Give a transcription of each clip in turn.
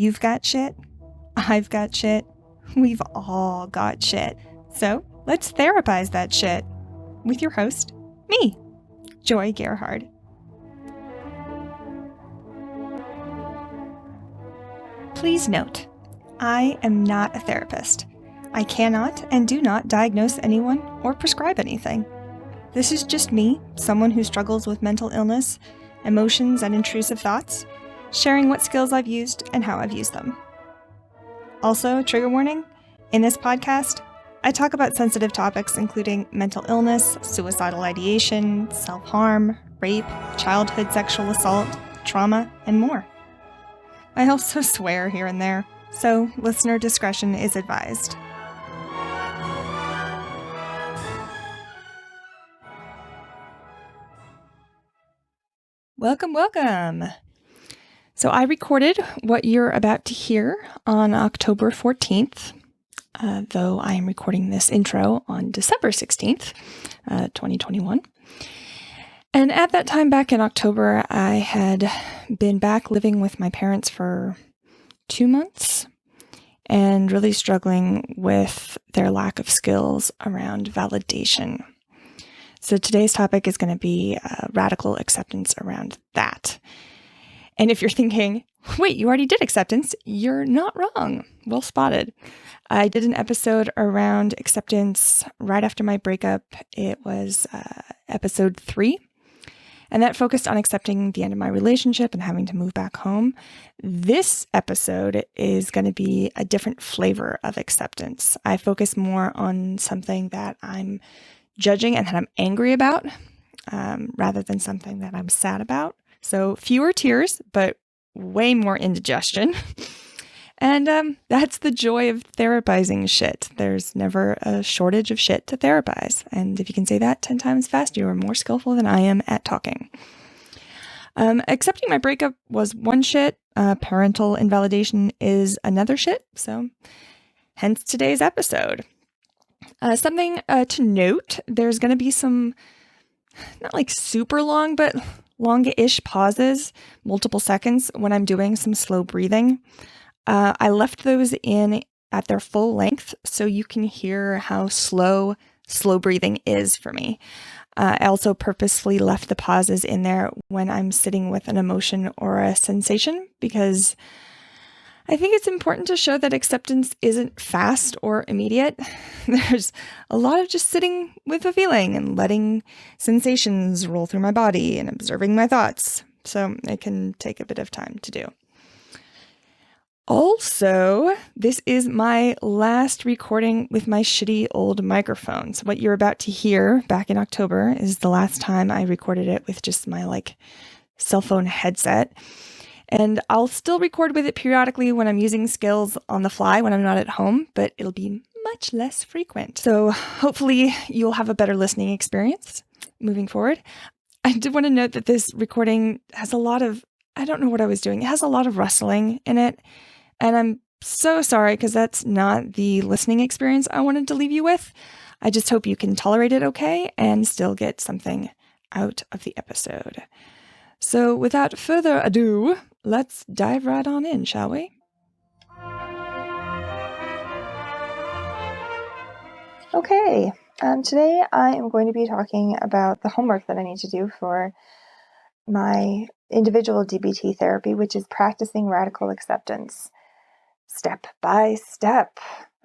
You've got shit. I've got shit. We've all got shit. So let's therapize that shit with your host, me, Joy Gerhard. Please note, I am not a therapist. I cannot and do not diagnose anyone or prescribe anything. This is just me, someone who struggles with mental illness, emotions, and intrusive thoughts, sharing what skills I've used and how I've used them. Also, trigger warning, in this podcast, I talk about sensitive topics including mental illness, suicidal ideation, self-harm, rape, childhood sexual assault, trauma, and more. I also swear here and there, so listener discretion is advised. Welcome. So I recorded what you're about to hear on October 14th, though I am recording this intro on December 16th, 2021. And at that time back in October, I had been back living with my parents for 2 months and really struggling with their lack of skills around validation. So today's topic is going to be radical acceptance around that. And if you're thinking, wait, you already did acceptance, you're not wrong. Well spotted. I did an episode around acceptance right after my breakup. It was episode 3. And that focused on accepting the end of my relationship and having to move back home. This episode is going to be a different flavor of acceptance. I focus more on something that I'm judging and that I'm angry about, rather than something that I'm sad about. So fewer tears, but way more indigestion. And that's the joy of therapizing shit. There's never a shortage of shit to therapize. And if you can say that 10 times fast, you are more skillful than I am at talking. Accepting my breakup was one shit. Parental invalidation is another shit. So hence today's episode. Something to note, there's going to be some, not like super long, but long-ish pauses, multiple seconds when I'm doing some slow breathing. I left those in at their full length so you can hear how slow breathing is for me. I also purposefully left the pauses in there when I'm sitting with an emotion or a sensation because I think it's important to show that acceptance isn't fast or immediate. There's a lot of just sitting with a feeling and letting sensations roll through my body and observing my thoughts. So it can take a bit of time to do. Also, this is my last recording with my shitty old microphone. So what you're about to hear back in October is the last time I recorded it with just my cell phone headset. And I'll still record with it periodically when I'm using skills on the fly when I'm not at home, but it'll be much less frequent. So hopefully you'll have a better listening experience moving forward. I did want to note that this recording has a lot of, I don't know what I was doing. It has a lot of rustling in it. And I'm so sorry because that's not the listening experience I wanted to leave you with. I just hope you can tolerate it okay and still get something out of the episode. So without further ado, let's dive right on in, shall we? Okay, today I am going to be talking about the homework that I need to do for my individual DBT therapy, which is practicing radical acceptance step by step.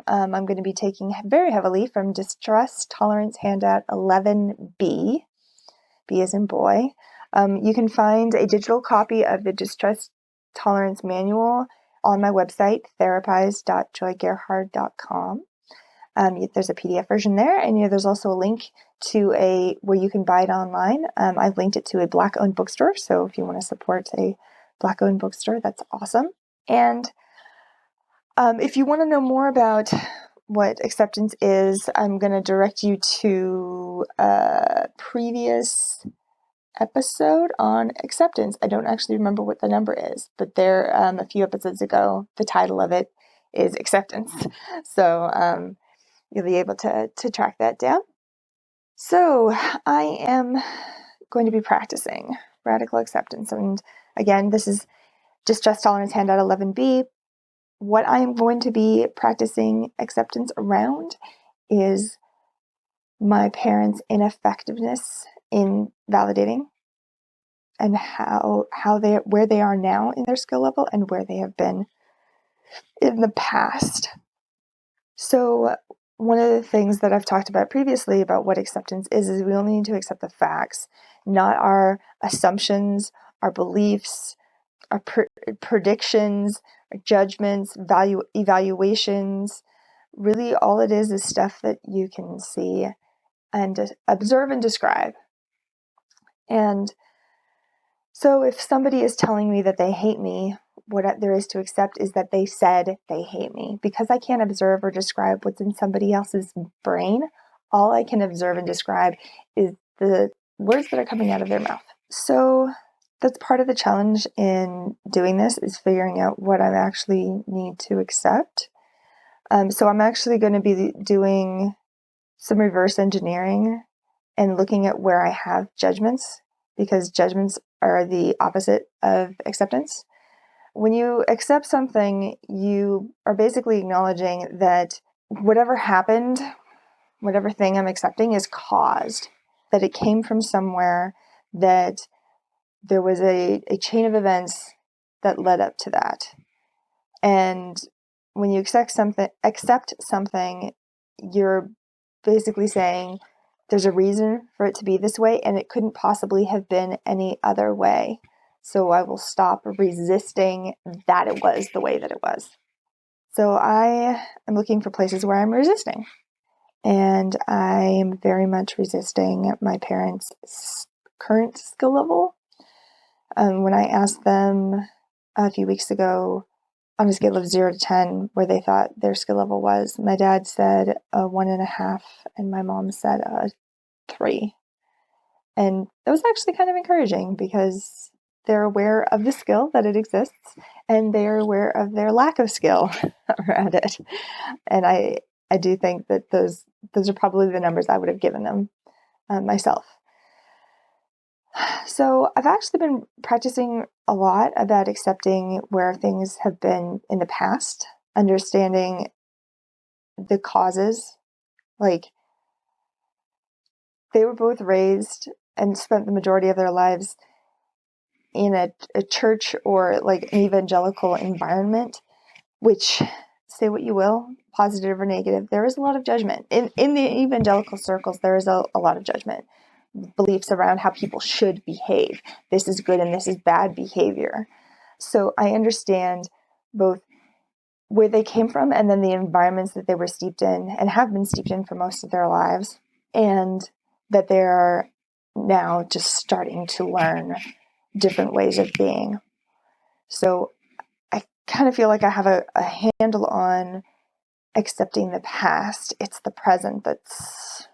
I'm going to be taking very heavily from Distress Tolerance Handout 11B, B as in boy. You can find a digital copy of the Distress Tolerance Manual on my website, therapize.joygerhard.com. There's a PDF version there, and there's also a link to where you can buy it online. I've linked it to a Black-owned bookstore, so if you want to support a Black-owned bookstore, that's awesome. And if you want to know more about what acceptance is, I'm going to direct you to a previous episode on acceptance. I don't actually remember what the number is, but there, a few episodes ago, the title of it is Acceptance. So you'll be able to track that down. So I am going to be practicing radical acceptance. And again, this is Distress Tolerance Handout 11B. what I'm going to be practicing acceptance around is my parents' ineffectiveness in validating, and where they are now in their skill level and where they have been in the past. So one of the things that I've talked about previously about what acceptance is we only need to accept the facts, not our assumptions, our beliefs, our predictions, our judgments, evaluations. Really, all it is stuff that you can see and observe and describe. And so if somebody is telling me that they hate me, what there is to accept is that they said they hate me. Because I can't observe or describe what's in somebody else's brain, all I can observe and describe is the words that are coming out of their mouth. So that's part of the challenge in doing this, is figuring out what I actually need to accept. So I'm actually going to be doing some reverse engineering and looking at where I have judgments, because judgments are the opposite of acceptance. When you accept something, you are basically acknowledging that whatever happened, whatever thing I'm accepting is caused, that it came from somewhere, that there was a chain of events that led up to that. And when you accept something, you're basically saying there's a reason for it to be this way, and it couldn't possibly have been any other way. So I will stop resisting that it was the way that it was. So I am looking for places where I'm resisting. And I am very much resisting my parents' current skill level. When I asked them a few weeks ago on a scale of 0 to 10 where they thought their skill level was, my dad said a 1.5 and my mom said a 3. And that was actually kind of encouraging, because they're aware of the skill, that it exists, and they're aware of their lack of skill around it. And I do think that those are probably the numbers I would have given them myself. So I've actually been practicing a lot about accepting where things have been in the past, understanding the causes. Like, they were both raised and spent the majority of their lives in a church or like an evangelical environment, which, say what you will, positive or negative, there is a lot of judgment. In the evangelical circles, there is a lot of judgment. Beliefs around how people should behave. This is good and this is bad behavior. So I understand both where they came from and then the environments that they were steeped in and have been steeped in for most of their lives, and that they're now just starting to learn different ways of being. So I kind of feel like I have a handle on accepting the past. It's the present that's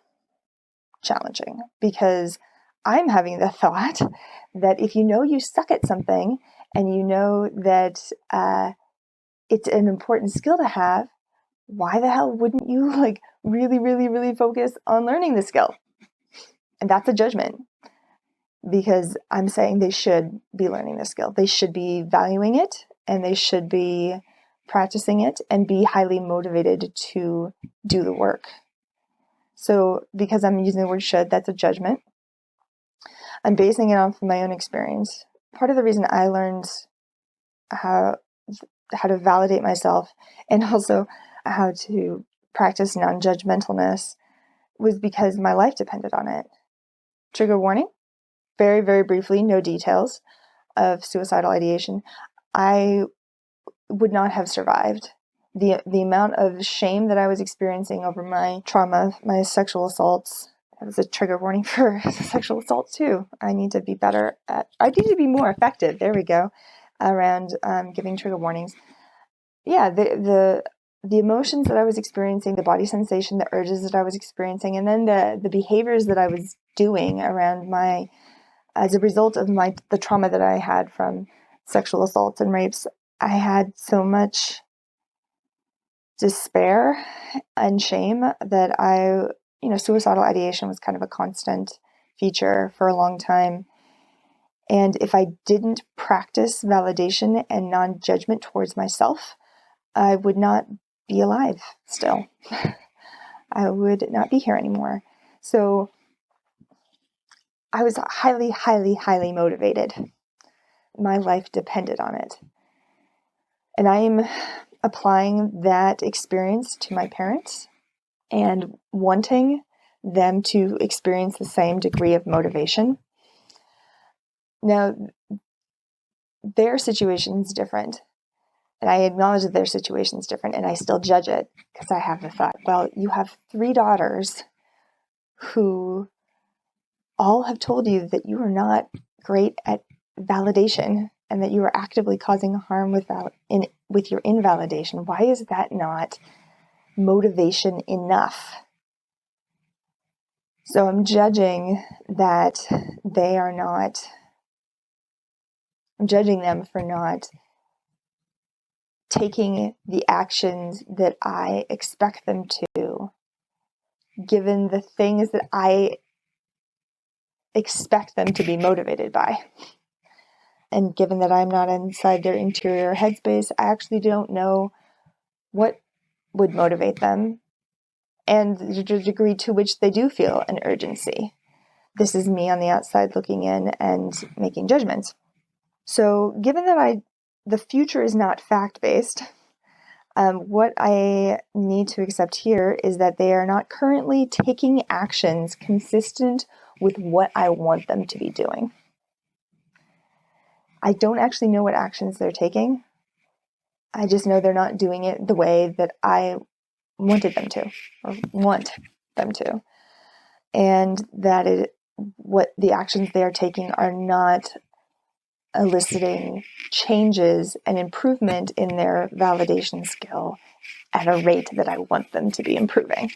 challenging, because I'm having the thought that if you know you suck at something and you know that it's an important skill to have, why the hell wouldn't you like really, really, really focus on learning the skill? And that's a judgment, because I'm saying they should be learning the skill. They should be valuing it, and they should be practicing it and be highly motivated to do the work. So because I'm using the word should, that's a judgment. I'm basing it off of my own experience. Part of the reason I learned how to validate myself, and also how to practice non-judgmentalness, was because my life depended on it. Trigger warning, very, very briefly, no details, of suicidal ideation. I would not have survived. The amount of shame that I was experiencing over my trauma, my sexual assaults. That was a trigger warning for sexual assault too. I need to be more effective. There we go. Around giving trigger warnings. Yeah, the emotions that I was experiencing, the body sensation, the urges that I was experiencing, and then the behaviors that I was doing around as a result of the trauma that I had from sexual assaults and rapes. I had so much despair and shame that suicidal ideation was kind of a constant feature for a long time. And if I didn't practice validation and non-judgment towards myself, I would not be alive still. I would not be here anymore. So I was highly, highly, highly motivated. My life depended on it. And I'm applying that experience to my parents and wanting them to experience the same degree of motivation. Now, their situation is different. And I acknowledge that their situation is different, and I still judge it because I have the thought, well, you have 3 daughters who all have told you that you are not great at validation and that you are actively causing harm with your invalidation. Why is that not motivation enough? So I'm judging that I'm judging them for not taking the actions that I expect them to, given the things that I expect them to be motivated by. And given that I'm not inside their interior headspace, I actually don't know what would motivate them and the degree to which they do feel an urgency. This is me on the outside looking in and making judgments. So given that the future is not fact-based, what I need to accept here is that they are not currently taking actions consistent with what I want them to be doing. I don't actually know what actions they're taking. I just know they're not doing it the way that I wanted them to, or want them to. And that what the actions they are taking are not eliciting changes and improvement in their validation skill at a rate that I want them to be improving.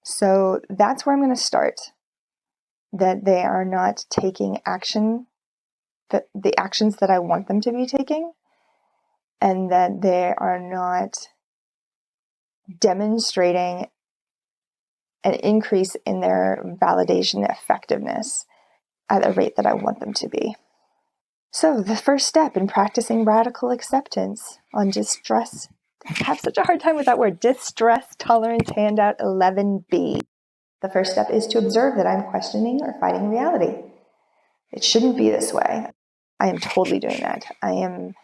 So that's where I'm going to start. That they are not taking action, the actions that I want them to be taking, and that they are not demonstrating an increase in their validation effectiveness at a rate that I want them to be. So the first step in practicing radical acceptance on distress, I have such a hard time with that word, distress tolerance handout 11B. The first step is to observe that I'm questioning or fighting reality. It shouldn't be this way. I am totally doing that. I am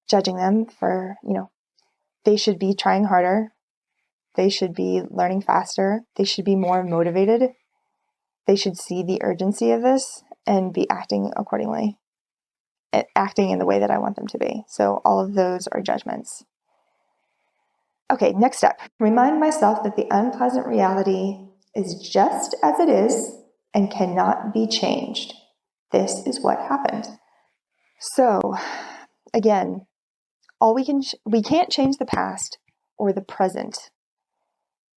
judging them for, they should be trying harder. They should be learning faster. They should be more motivated. They should see the urgency of this and be acting accordingly, acting in the way that I want them to be. So all of those are judgments. Okay, next step. Remind myself that the unpleasant reality is just as it is and cannot be changed. This is what happened. So, again, we can't change the past or the present.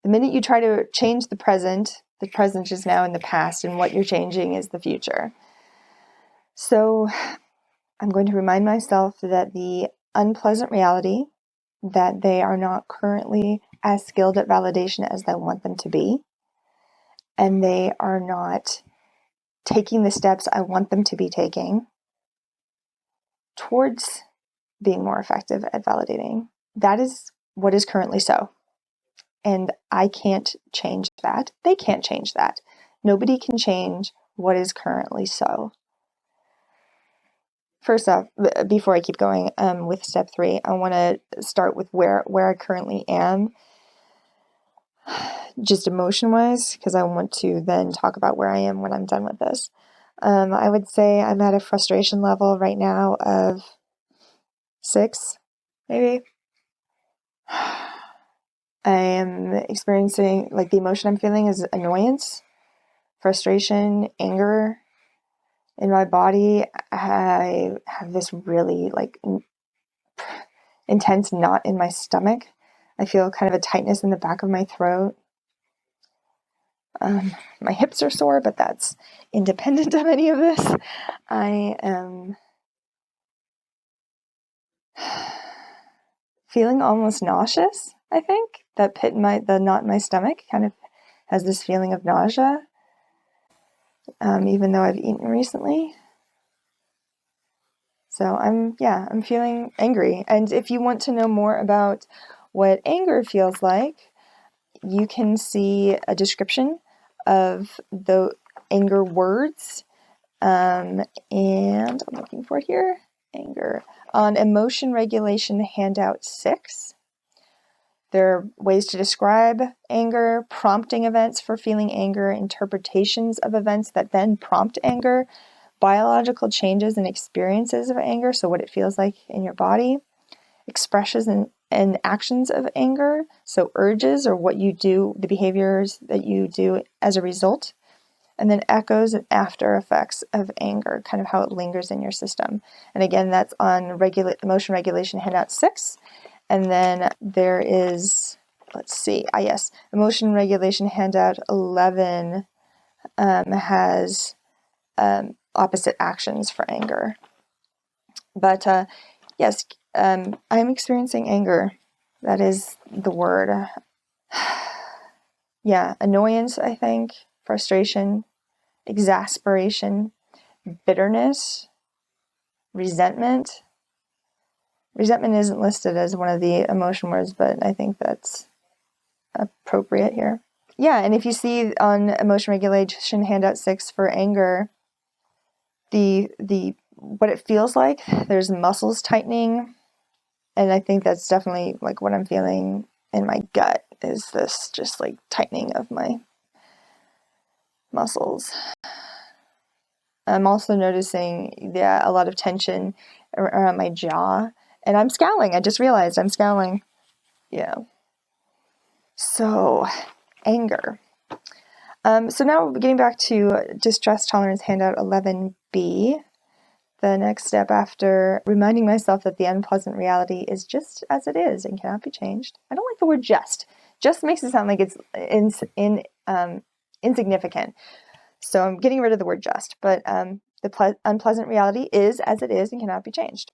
The minute you try to change the present is now in the past, and what you're changing is the future. So I'm going to remind myself that the unpleasant reality, that they are not currently as skilled at validation as I want them to be, and they are not taking the steps I want them to be taking towards being more effective at validating. That is what is currently so. And I can't change that. They can't change that. Nobody can change what is currently so. First off, before I keep going with step 3, I want to start with where I currently am, just emotion-wise, because I want to then talk about where I am when I'm done with this. I would say I'm at a frustration level right now of 6, maybe. I am experiencing, the emotion I'm feeling is annoyance, frustration, anger. In my body, I have this really, intense knot in my stomach. I feel kind of a tightness in the back of my throat. My hips are sore, but that's independent of any of this. I am feeling almost nauseous, I think. That the knot in my stomach kind of has this feeling of nausea, even though I've eaten recently. So I'm feeling angry. And if you want to know more about what anger feels like, you can see a description of the anger words. And I'm looking for here, anger, on Emotion Regulation Handout 6. There are ways to describe anger, prompting events for feeling anger, interpretations of events that then prompt anger, biological changes and experiences of anger, so what it feels like in your body, expressions and actions of anger, so urges or what you do, the behaviors that you do as a result, and then echoes and after effects of anger, kind of how it lingers in your system. And again, that's on Emotion Regulation Handout 6. And then there is, Emotion Regulation Handout 11 has opposite actions for anger. But yes, I'm experiencing anger. That is the word. Yeah, annoyance, I think, frustration, exasperation, bitterness, resentment. Resentment isn't listed as one of the emotion words, but I think that's appropriate here. Yeah, and if you see on Emotion Regulation Handout 6 for anger, the what it feels like, there's muscles tightening, and I think that's definitely like what I'm feeling in my gut, is this just like tightening of my muscles. I'm also noticing, a lot of tension around my jaw, and I'm scowling. I just realized I'm scowling. Yeah. So, anger. So now getting back to Distress Tolerance Handout 11B, the next step after reminding myself that the unpleasant reality is just as it is and cannot be changed. I don't like the word just. Just makes it sound like it's insignificant. So I'm getting rid of the word just, but the unpleasant reality is as it is and cannot be changed.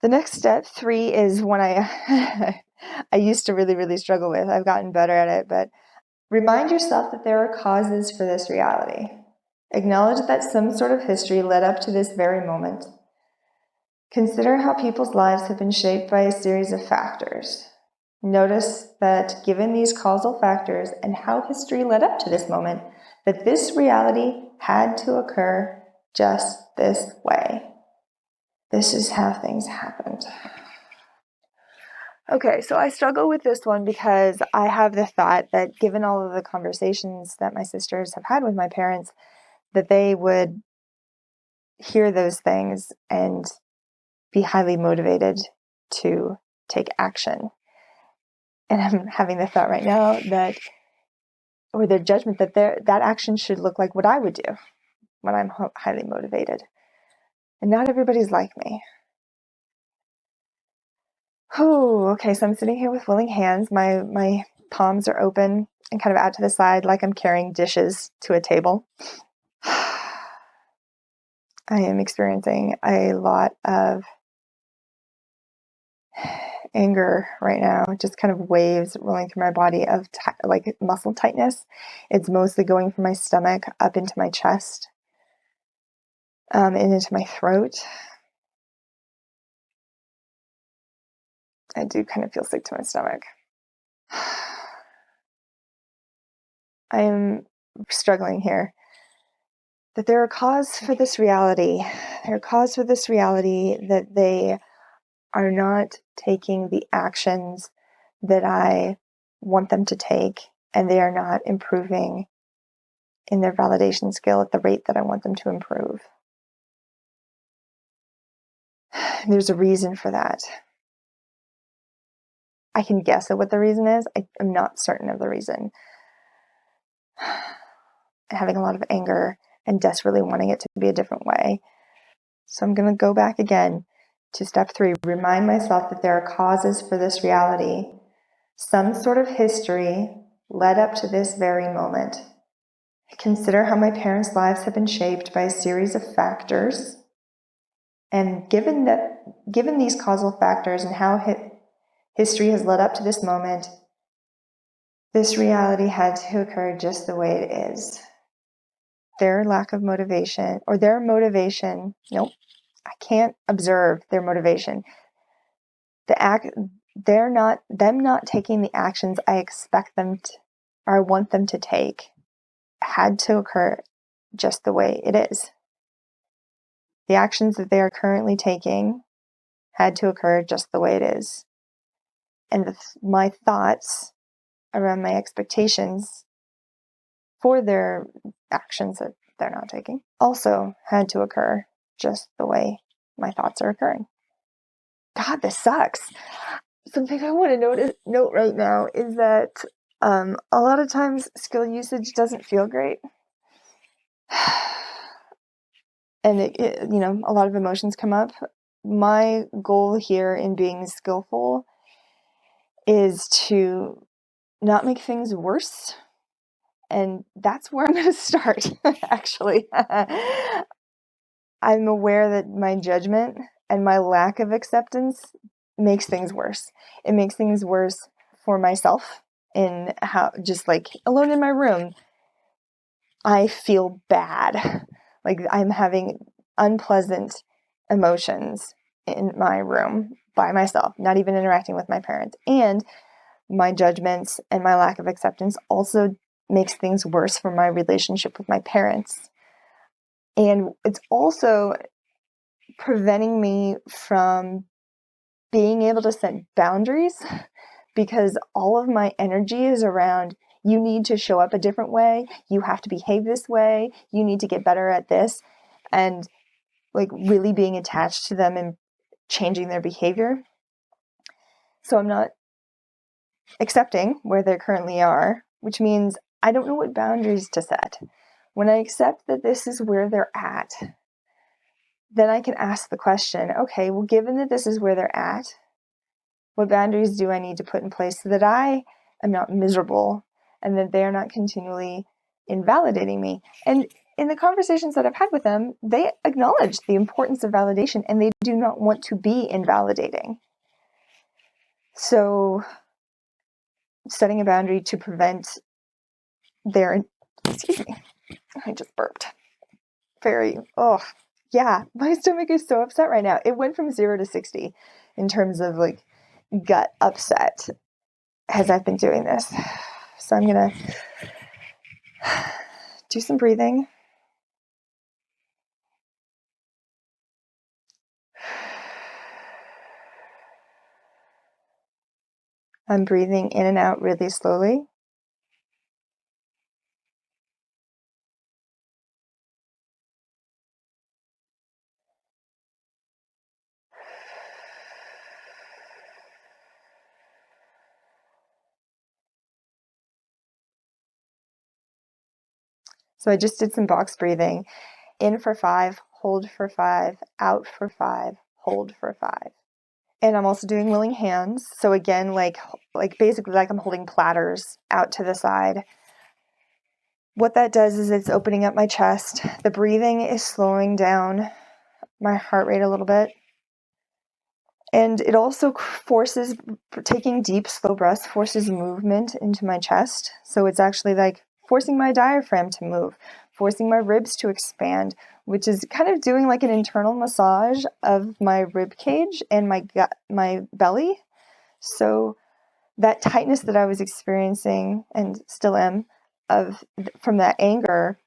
The next step, 3, is one I used to really, really struggle with. I've gotten better at it, but remind yourself that there are causes for this reality. Acknowledge that some sort of history led up to this very moment. Consider how people's lives have been shaped by a series of factors. Notice that given these causal factors and how history led up to this moment, that this reality had to occur just this way. This is how things happened. Okay, so I struggle with this one because I have the thought that given all of the conversations that my sisters have had with my parents, that they would hear those things and be highly motivated to take action. And I'm having the thought right now that, or their judgment that that action should look like what I would do when I'm highly motivated. And not everybody's like me. Oh, okay, so I'm sitting here with willing hands. My palms are open and kind of out to the side like I'm carrying dishes to a table. I am experiencing a lot of anger right now, just kind of waves rolling through my body of like muscle tightness. It's mostly going from my stomach up into my chest and into my throat. I do kind of feel sick to my stomach. I am struggling here. That there are cause for this reality. There are cause for this reality that they are not taking the actions that I want them to take, and they are not improving in their validation skill at the rate that I want them to improve. There's a reason for that. I can guess at what the reason is. I'm not certain of the reason. Having a lot of anger and desperately wanting it to be a different way. So I'm going to go back again to step 3. Remind myself that there are causes for this reality. Some sort of history led up to this very moment. Consider how my parents' lives have been shaped by a series of factors. And given these causal factors and how history has led up to this moment, this reality had to occur just the way it is. Their lack of motivation, or their motivation, I can't observe their motivation. Them not taking the actions I expect them to, or I want them to take, had to occur just the way it is. The actions that they are currently taking had to occur just the way it is. And my thoughts around my expectations for their actions that they're not taking also had to occur just the way my thoughts are occurring. God, this sucks. Something I want to note right now is that a lot of times skill usage doesn't feel great. And a lot of emotions come up. My goal here in being skillful is to not make things worse. And that's where I'm going to start, actually. I'm aware that my judgment and my lack of acceptance makes things worse. It makes things worse for myself in how, just like alone in my room, I feel bad. Like I'm having unpleasant emotions in my room by myself, not even interacting with my parents. And my judgments and my lack of acceptance also makes things worse for my relationship with my parents. And it's also preventing me from being able to set boundaries, because all of my energy is around, you need to show up a different way, you have to behave this way, you need to get better at this, and like really being attached to them and changing their behavior. So I'm not accepting where they currently are, which means I don't know what boundaries to set. When I accept that this is where they're at, then I can ask the question, okay, well, given that this is where they're at, what boundaries do I need to put in place so that I am not miserable and that they're not continually invalidating me? And in the conversations that I've had with them, they acknowledge the importance of validation and they do not want to be invalidating. So setting a boundary to prevent their, excuse me, I just burped. My stomach is so upset right now. It went from 0 to 60 in terms of like gut upset as I've been doing this. So I'm going to do some breathing. I'm breathing in and out really slowly. So I just did some box breathing. In for 5, hold for 5, out for 5, hold for 5. And I'm also doing willing hands. So again, like basically like I'm holding platters out to the side. What that does is it's opening up my chest. The breathing is slowing down my heart rate a little bit. And it also forces, taking deep, slow breaths forces movement into my chest. So it's actually like forcing my diaphragm to move, forcing my ribs to expand, which is kind of doing like an internal massage of my rib cage and my gut, my belly. So that tightness that I was experiencing and still am from that anger,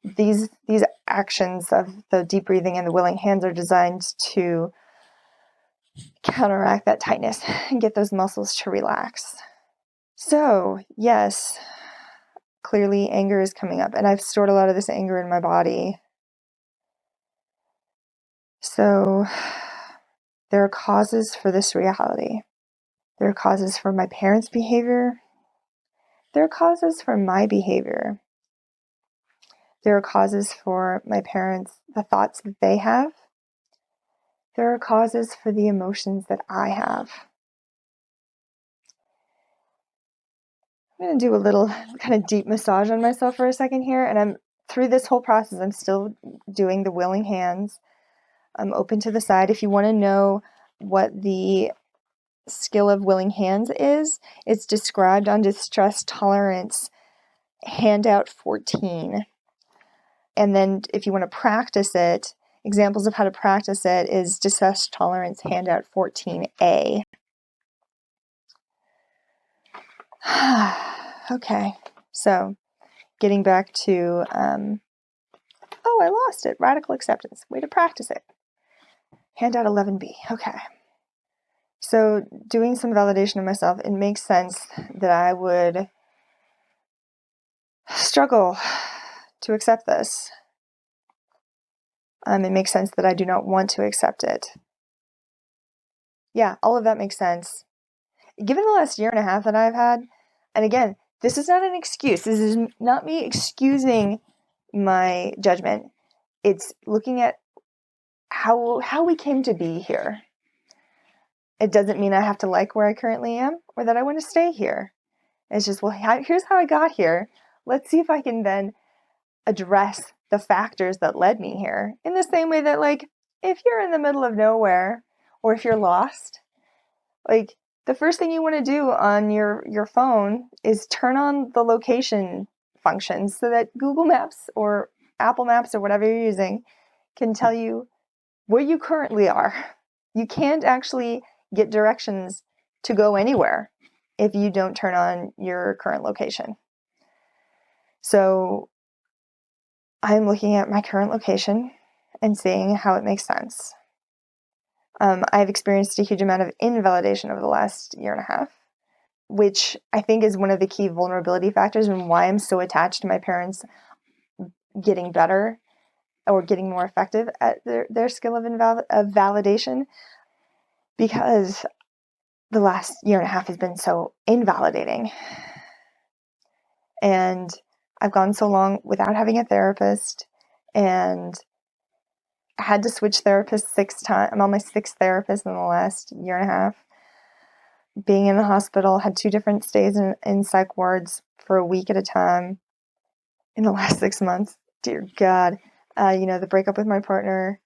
these actions of the deep breathing and the willing hands are designed to counteract that tightness and get those muscles to relax. So, yes, clearly anger is coming up, and I've stored a lot of this anger in my body. So, there are causes for this reality. There are causes for my parents' behavior. There are causes for my behavior. There are causes for my parents, the thoughts that they have. There are causes for the emotions that I have. I'm going to do a little kind of deep massage on myself for a second here. And through this whole process, I'm still doing the willing hands. I'm open to the side. If you want to know what the skill of willing hands is, it's described on Distress Tolerance handout 14. And then if you want to practice it, examples of how to practice it is distress tolerance handout 14A. Okay, so getting back to, oh, I lost it. Radical acceptance. Way to practice it. Handout 11B. Okay. So doing some validation of myself, it makes sense that I would struggle to accept this. It makes sense that I do not want to accept it. Yeah, all of that makes sense. Given the last year and a half that I've had, and again, this is not an excuse. This is not me excusing my judgment. It's looking at how we came to be here. It doesn't mean I have to like where I currently am or that I want to stay here. It's just, well, here's how I got here. Let's see if I can then address the factors that led me here in the same way that, like, if you're in the middle of nowhere or if you're lost, like, the first thing you want to do on your phone is turn on the location functions so that Google Maps or Apple Maps or whatever you're using can tell you where you currently are. You can't actually get directions to go anywhere if you don't turn on your current location. So I'm looking at my current location and seeing how it makes sense. I've experienced a huge amount of invalidation over the last year and a half, which I think is one of the key vulnerability factors and why I'm so attached to my parents getting better or getting more effective at their skill of validation, because the last year and a half has been so invalidating. And I've gone so long without having a therapist, and I had to switch therapists 6 times. I'm on my 6th therapist in the last year and a half. Being in the hospital, had 2 different stays in psych wards for a week at a time in the last 6 months. Dear God. The breakup with my partner,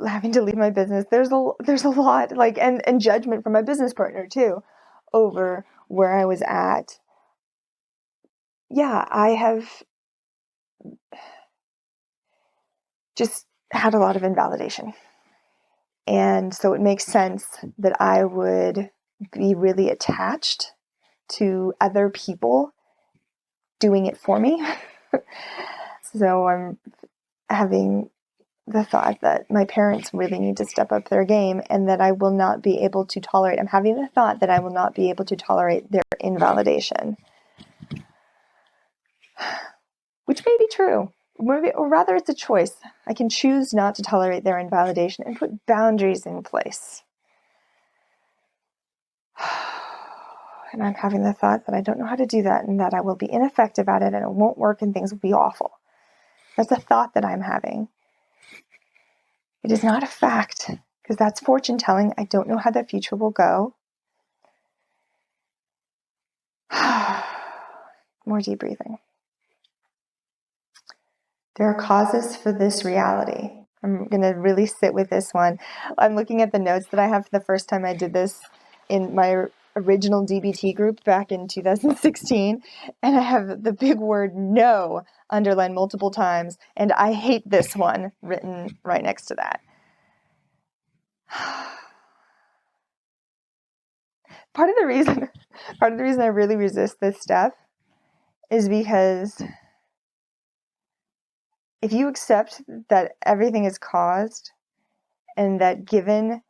having to leave my business. There's a lot, like, and judgment from my business partner too over where I was at. Yeah, I have just had a lot of invalidation. And so it makes sense that I would be really attached to other people doing it for me. So I'm having the thought that my parents really need to step up their game and that I will not be able to tolerate. I'm having the thought that I will not be able to tolerate their invalidation, which may be true. Or rather, it's a choice. I can choose not to tolerate their invalidation and put boundaries in place. And I'm having the thought that I don't know how to do that and that I will be ineffective at it and it won't work and things will be awful. That's a thought that I'm having. It is not a fact, because that's fortune telling. I don't know how the future will go. More deep breathing. There are causes for this reality. I'm going to really sit with this one. I'm looking at the notes that I have for the first time I did this in my original DBT group back in 2016, and I have the big word no underlined multiple times, and I hate this one written right next to that. Part of the reason I really resist this stuff is because if you accept that everything is caused and that given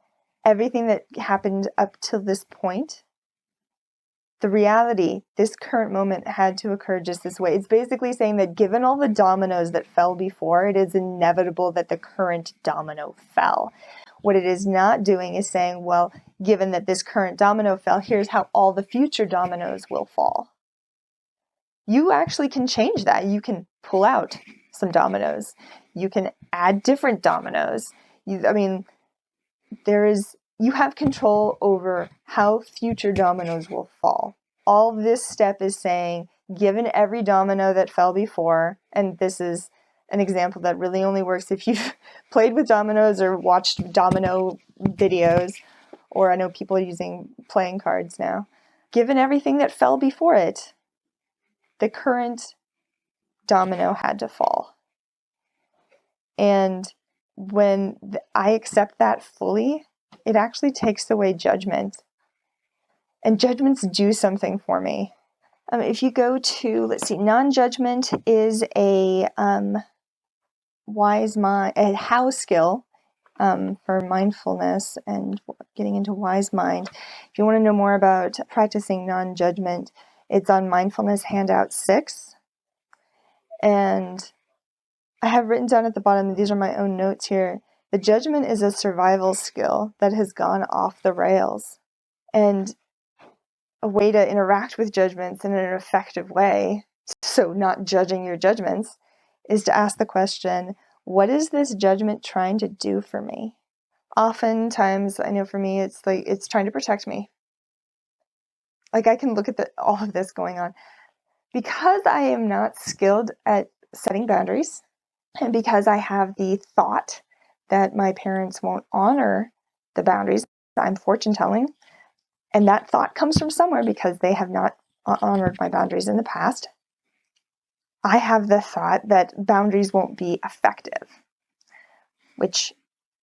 everything that happened up to this point, the reality, this current moment had to occur just this way. It's basically saying that given all the dominoes that fell before, it is inevitable that the current domino fell. What it is not doing is saying, well, given that this current domino fell, here's how all the future dominoes will fall. You actually can change that. You can pull out some dominoes. You can add different dominoes. You have control over how future dominoes will fall. All this step is saying, given every domino that fell before, and this is an example that really only works if you've played with dominoes or watched domino videos, or I know people are using playing cards now. Given everything that fell before it, the current domino had to fall. And when I accept that fully, it actually takes away judgment. And judgments do something for me. If you go to, let's see, non-judgment is a wise mind, a how skill for mindfulness and getting into wise mind. If you want to know more about practicing non-judgment, it's on Mindfulness Handout 6. And I have written down at the bottom, these are my own notes here, the judgment is a survival skill that has gone off the rails. And a way to interact with judgments in an effective way, so not judging your judgments, is to ask the question, what is this judgment trying to do for me? Oftentimes, I know for me, it's like it's trying to protect me. Like I can look at all of this going on. Because I am not skilled at setting boundaries, and because I have the thought that my parents won't honor the boundaries, I'm fortune telling. And that thought comes from somewhere because they have not honored my boundaries in the past. I have the thought that boundaries won't be effective, which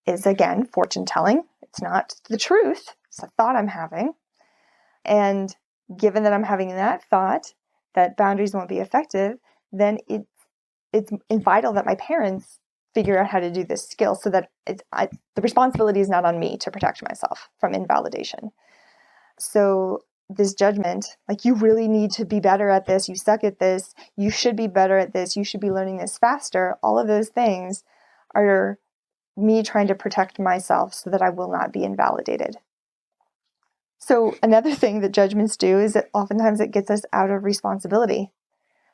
is, again, fortune telling. It's not the truth. It's a thought I'm having. And given that I'm having that thought that boundaries won't be effective, then it's vital that my parents figure out how to do this skill so that the responsibility is not on me to protect myself from invalidation. So this judgment, like you really need to be better at this, you suck at this, you should be better at this, you should be learning this faster, all of those things are me trying to protect myself so that I will not be invalidated. So another thing that judgments do is that oftentimes it gets us out of responsibility.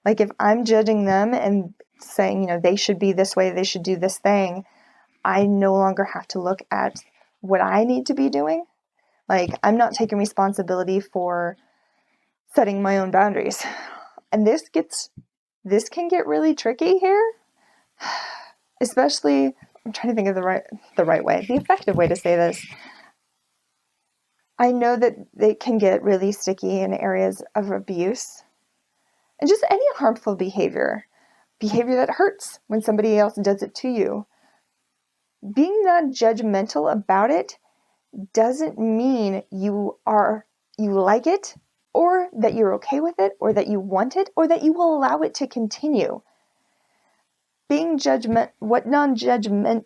Like if I'm judging them and saying, they should be this way, they should do this thing, I no longer have to look at what I need to be doing. Like I'm not taking responsibility for setting my own boundaries. And this can get really tricky here. Especially, I'm trying to think of the right way, the effective way to say this. I know that they can get really sticky in areas of abuse and just any harmful behavior that hurts when somebody else does it to you. Being non-judgmental about it doesn't mean you like it, or that you're okay with it, or that you want it, or that you will allow it to continue. What non-judgment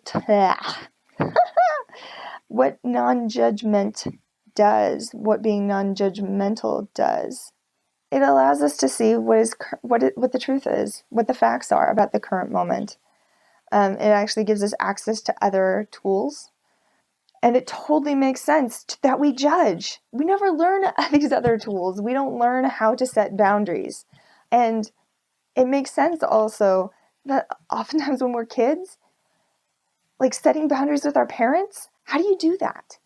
does, what being non-judgmental does, it allows us to see what the truth is, what the facts are about the current moment. It actually gives us access to other tools. And it totally makes sense that we judge. We never learn these other tools. We don't learn how to set boundaries. And it makes sense also that oftentimes when we're kids, like setting boundaries with our parents, how do you do that?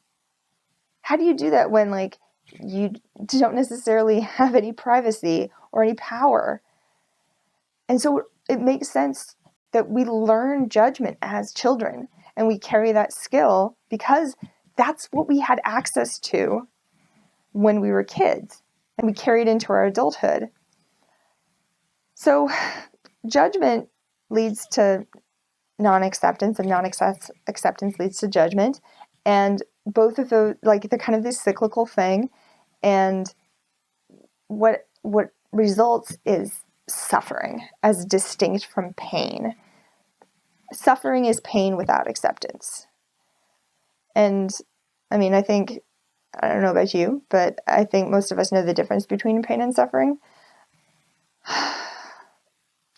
How do you do that when like you don't necessarily have any privacy or any power? And so it makes sense that we learn judgment as children and we carry that skill because that's what we had access to when we were kids and we carried into our adulthood. So judgment leads to non-acceptance and non-acceptance leads to judgment. And both of those, like they're kind of this cyclical thing. And what results is suffering as distinct from pain. Suffering is pain without acceptance. And I mean, I don't know about you, but I think most of us know the difference between pain and suffering.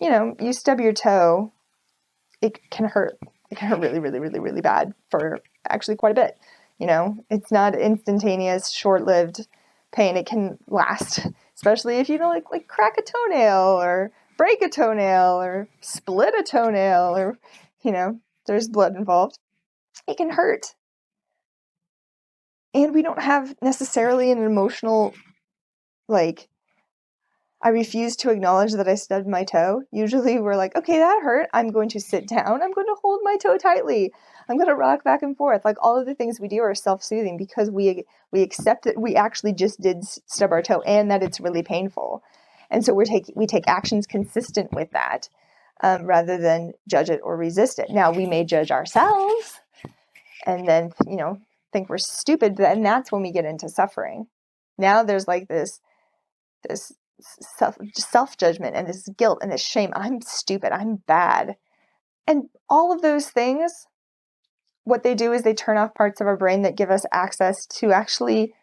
You stub your toe, it can hurt. It can hurt really, really, really, really bad for actually quite a bit. It's not instantaneous, short-lived pain. It can last, especially if you don't like crack a toenail or break a toenail or split a toenail or, there's blood involved. It can hurt. And we don't have necessarily an emotional, I refuse to acknowledge that I stubbed my toe. Usually we're like, okay, that hurt. I'm going to sit down. I'm going to hold my toe tightly. I'm going to rock back and forth. Like all of the things we do are self-soothing because we accept that we actually just did stub our toe and that it's really painful. And so we take actions consistent with that. rather than judge it or resist it. Now, we may judge ourselves and then, think we're stupid, and that's when we get into suffering. Now there's like this self-judgment and this guilt and this shame. I'm stupid. I'm bad. And all of those things, what they do is they turn off parts of our brain that give us access to actually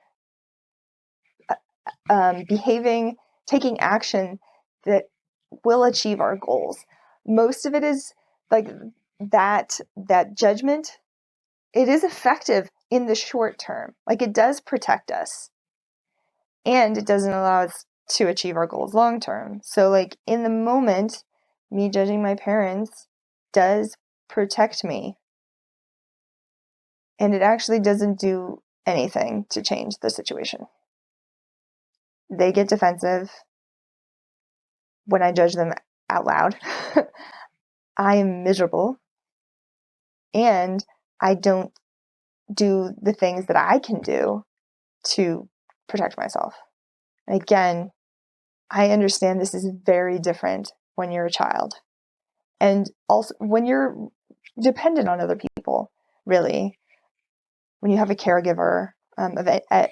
behaving, taking action that will achieve our goals. Most of it is like that judgment. It is effective in the short term. Like, it does protect us, and it doesn't allow us to achieve our goals long term. So like in the moment, me judging my parents does protect me. And it actually doesn't do anything to change the situation. They get defensive when I judge them out loud. I am miserable, and I don't do the things that I can do to protect myself. Again, I understand this is very different when you're a child, and also when you're dependent on other people, really. When you have a caregiver,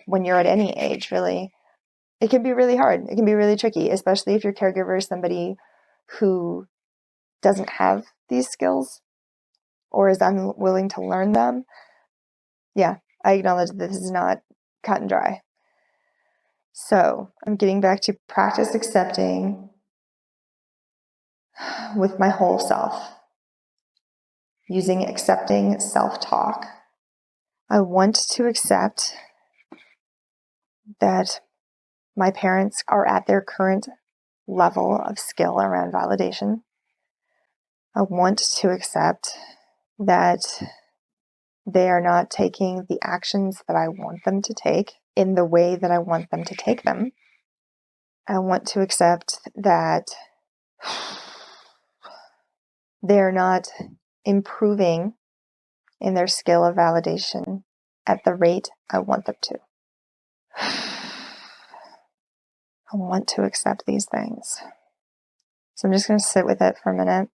when you're at any age, really, it can be really hard. It can be really tricky, especially if your caregiver is somebody who doesn't have these skills or is unwilling to learn them. Yeah, I acknowledge that this is not cut and dry. So I'm getting back to practice accepting with my whole self, using accepting self-talk. I want to accept that my parents are at their current level of skill around validation. I want to accept that they are not taking the actions that I want them to take in the way that I want them to take them. I want to accept that they're not improving in their skill of validation at the rate I want them to. I want to accept these things. So I'm just going to sit with it for a minute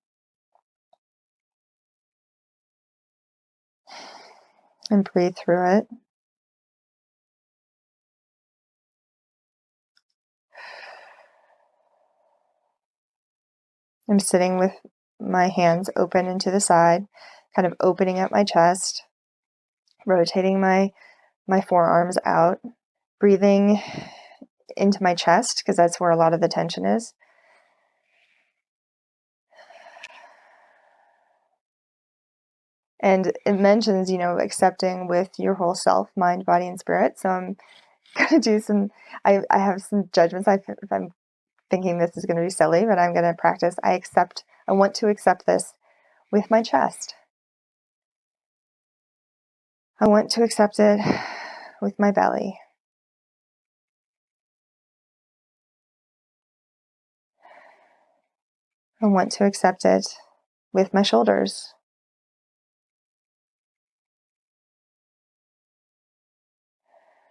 and breathe through it. I'm sitting with my hands open and to the side, kind of opening up my chest, rotating my forearms out, breathing into my chest because that's where a lot of the tension is. And it mentions, accepting with your whole self, mind, body, and spirit. So I'm going to do I have some judgments. If I'm thinking this is going to be silly, but I'm going to practice. I want to accept this with my chest. I want to accept it with my belly. I want to accept it with my shoulders.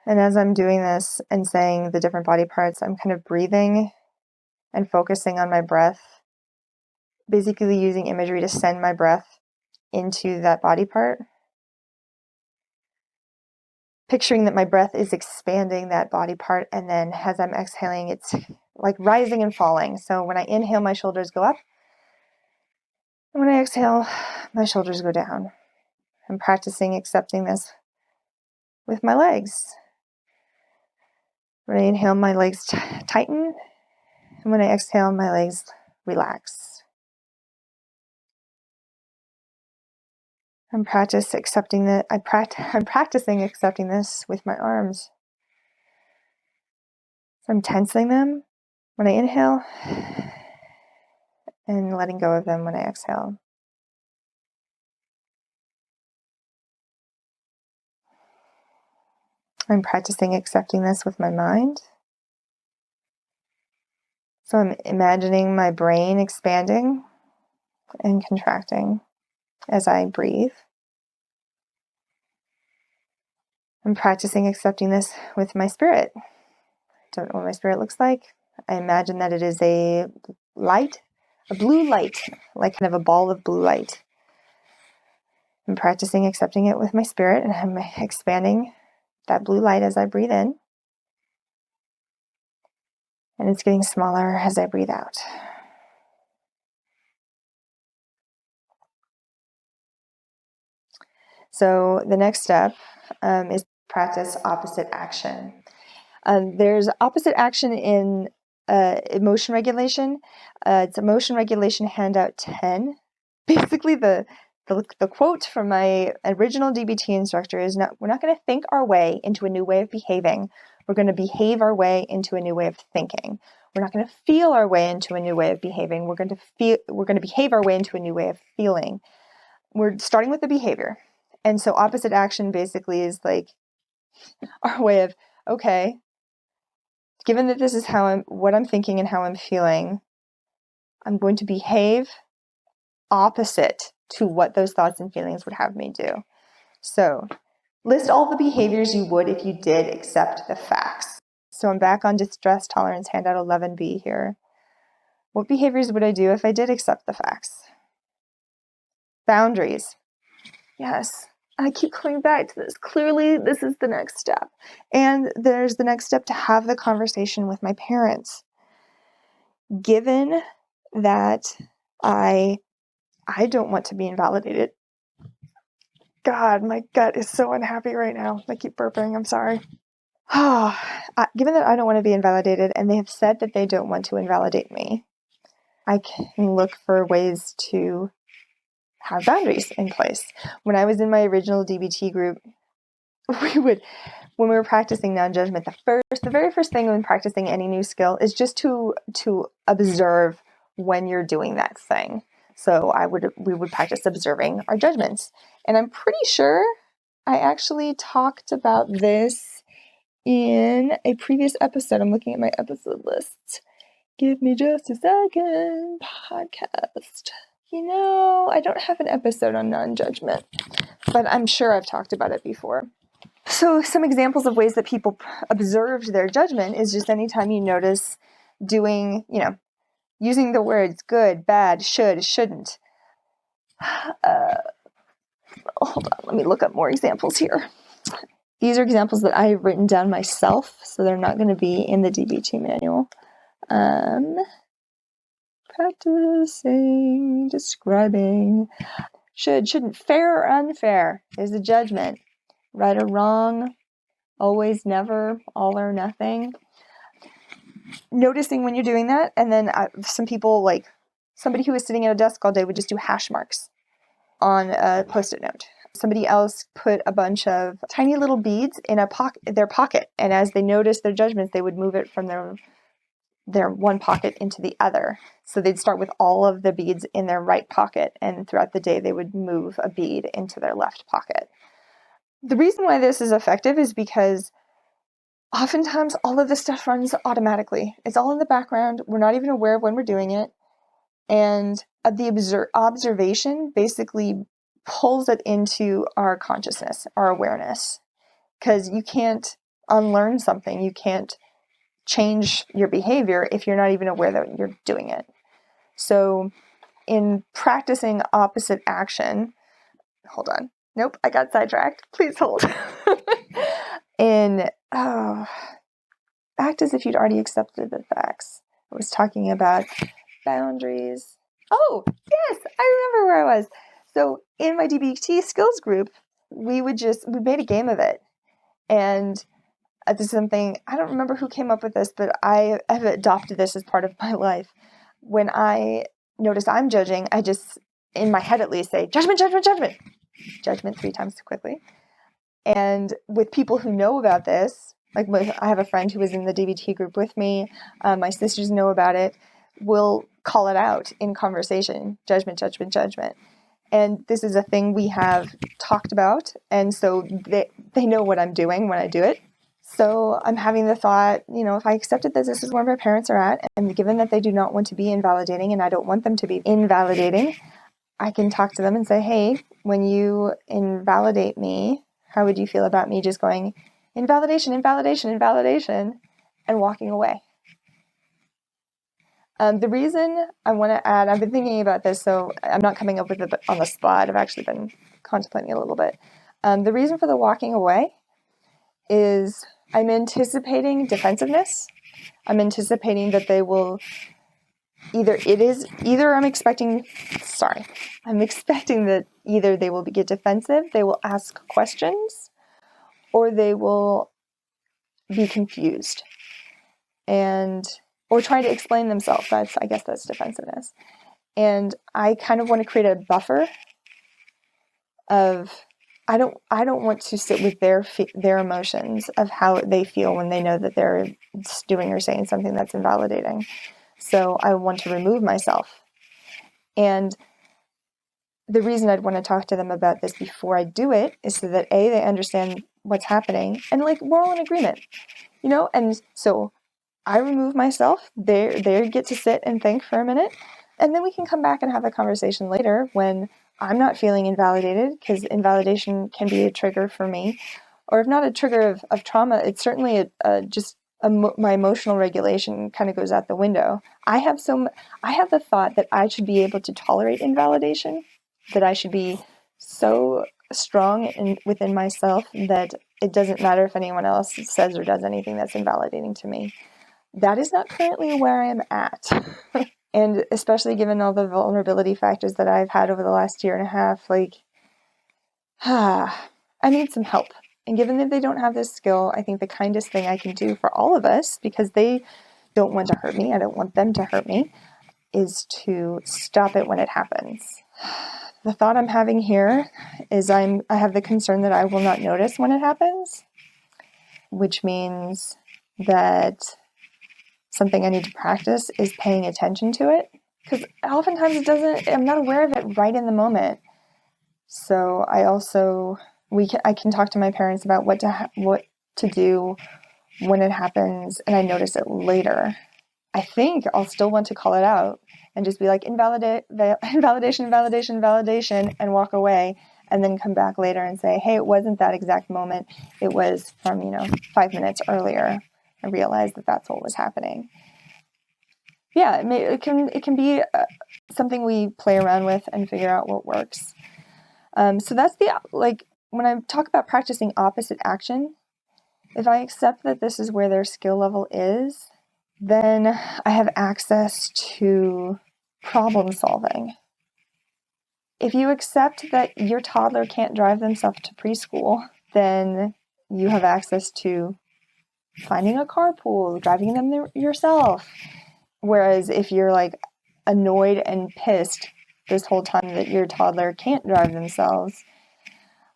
And as I'm doing this and saying the different body parts, I'm kind of breathing and focusing on my breath, basically using imagery to send my breath into that body part. Picturing that my breath is expanding that body part, and then as I'm exhaling, it's like rising and falling. So when I inhale, my shoulders go up. And when I exhale, my shoulders go down. I'm practicing accepting this with my legs. When I inhale, my legs tighten. And when I exhale, my legs relax. I'm practicing accepting this with my arms. So I'm tensing them when I inhale and letting go of them when I exhale. I'm practicing accepting this with my mind. So I'm imagining my brain expanding and contracting as I breathe. I'm practicing accepting this with my spirit. I don't know what my spirit looks like. I imagine that it is a light, a blue light, like kind of a ball of blue light. I'm practicing accepting it with my spirit, and I'm expanding that blue light as I breathe in. And it's getting smaller as I breathe out. So the next step is practice opposite action. There's opposite action in emotion regulation. It's emotion regulation handout 10. Basically, the quote from my original DBT instructor is, we're not going to think our way into a new way of behaving. We're going to behave our way into a new way of thinking. We're not going to feel our way into a new way of behaving. We're going to behave our way into a new way of feeling. We're starting with the behavior. And so opposite action basically is like our way of, okay, given that this is what I'm thinking and how I'm feeling, I'm going to behave opposite to what those thoughts and feelings would have me do. So list all the behaviors you would if you did accept the facts. So I'm back on distress tolerance handout 11B here. What behaviors would I do if I did accept the facts? Boundaries. Yes. I keep coming back to this. Clearly, this is the next step. And there's the next step to have the conversation with my parents. Given that I don't want to be invalidated. God, my gut is so unhappy right now. I keep burping. I'm sorry. Given that I don't want to be invalidated, and they have said that they don't want to invalidate me, I can look for ways to have boundaries in place. When I was in my original DBT group, when we were practicing non-judgment, the very first thing when practicing any new skill is just to observe when you're doing that thing. So we would practice observing our judgments. And I'm pretty sure I actually talked about this in a previous episode. I'm looking at my episode list. Give me just a second. Podcast. I don't have an episode on non-judgment, but I'm sure I've talked about it before. So some examples of ways that people observed their judgment is just anytime you notice doing, using the words good, bad, should, shouldn't. Hold on, let me look up more examples here. These are examples that I have written down myself, so they're not going to be in the DBT manual. Practicing, describing. Should, shouldn't, fair or unfair is a judgment. Right or wrong, always, never, all or nothing. Noticing when you're doing that, and then some people, like somebody who was sitting at a desk all day, would just do hash marks on a Post-it note. Somebody else put a bunch of tiny little beads in their pocket, and as they noticed their judgments, they would move it from their one pocket into the other. So they'd start with all of the beads in their right pocket, and throughout the day they would move a bead into their left pocket. The reason why this is effective is because oftentimes all of this stuff runs automatically. It's all in the background. We're not even aware of when we're doing it. And the observation basically pulls it into our consciousness, our awareness. Because you can't unlearn something. You can't change your behavior if you're not even aware that you're doing it. So in practicing opposite action, hold on. Nope, I got sidetracked. Please hold. Act as if you'd already accepted the facts. I was talking about boundaries. Oh, yes, I remember where I was. So in my DBT skills group, we made a game of it. And this is something, I don't remember who came up with this, but I have adopted this as part of my life. When I notice I'm judging, I just, in my head at least, say, judgment, judgment, judgment. Judgment 3 times quickly. And with people who know about this, like I have a friend who was in the DBT group with me, my sisters know about it, we'll call it out in conversation, judgment, judgment, judgment. And this is a thing we have talked about, and so they know what I'm doing when I do it. So I'm having the thought, if I accepted that this is where my parents are at, and given that they do not want to be invalidating, and I don't want them to be invalidating, I can talk to them and say, hey, when you invalidate me, how would you feel about me just going, invalidation, invalidation, invalidation, and walking away? The reason I want to add, I've been thinking about this, so I'm not coming up with it on the spot. I've actually been contemplating a little bit. The reason for the walking away is I'm anticipating defensiveness. I'm anticipating that they will I'm expecting that either they will get defensive, they will ask questions, or they will be confused or try to explain themselves. I guess that's defensiveness. And I kind of want to create a buffer of I don't want to sit with their emotions of how they feel when they know that they're doing or saying something that's invalidating. So I want to remove myself. And the reason I'd want to talk to them about this before I do it is so that A, they understand what's happening, and like we're all in agreement, and so I remove myself, they get to sit and think for a minute, and then we can come back and have a conversation later when I'm not feeling invalidated, because invalidation can be a trigger for me, or if not a trigger of trauma, it's certainly my emotional regulation kind of goes out the window. I have the thought that I should be able to tolerate invalidation, that I should be so strong within myself that it doesn't matter if anyone else says or does anything that's invalidating to me. That is not currently where I am at. And especially given all the vulnerability factors that I've had over the last year and a half, I need some help. And given that they don't have this skill, I think the kindest thing I can do for all of us, because they don't want to hurt me, I don't want them to hurt me, is to stop it when it happens. The thought I'm having here is I have the concern that I will not notice when it happens, which means that something I need to practice is paying attention to it, because oftentimes I'm not aware of it right in the moment. So I can talk to my parents about what to do when it happens, and I notice it later. I think I'll still want to call it out and just be like, invalidation, and walk away, and then come back later and say, hey, it wasn't that exact moment. It was from, 5 minutes earlier. I realized that that's what was happening. Yeah, it can be something we play around with and figure out what works. So that's when I talk about practicing opposite action, if I accept that this is where their skill level is, then I have access to problem solving. If you accept that your toddler can't drive themselves to preschool, then you have access to finding a carpool, driving them there yourself. Whereas if you're annoyed and pissed this whole time that your toddler can't drive themselves,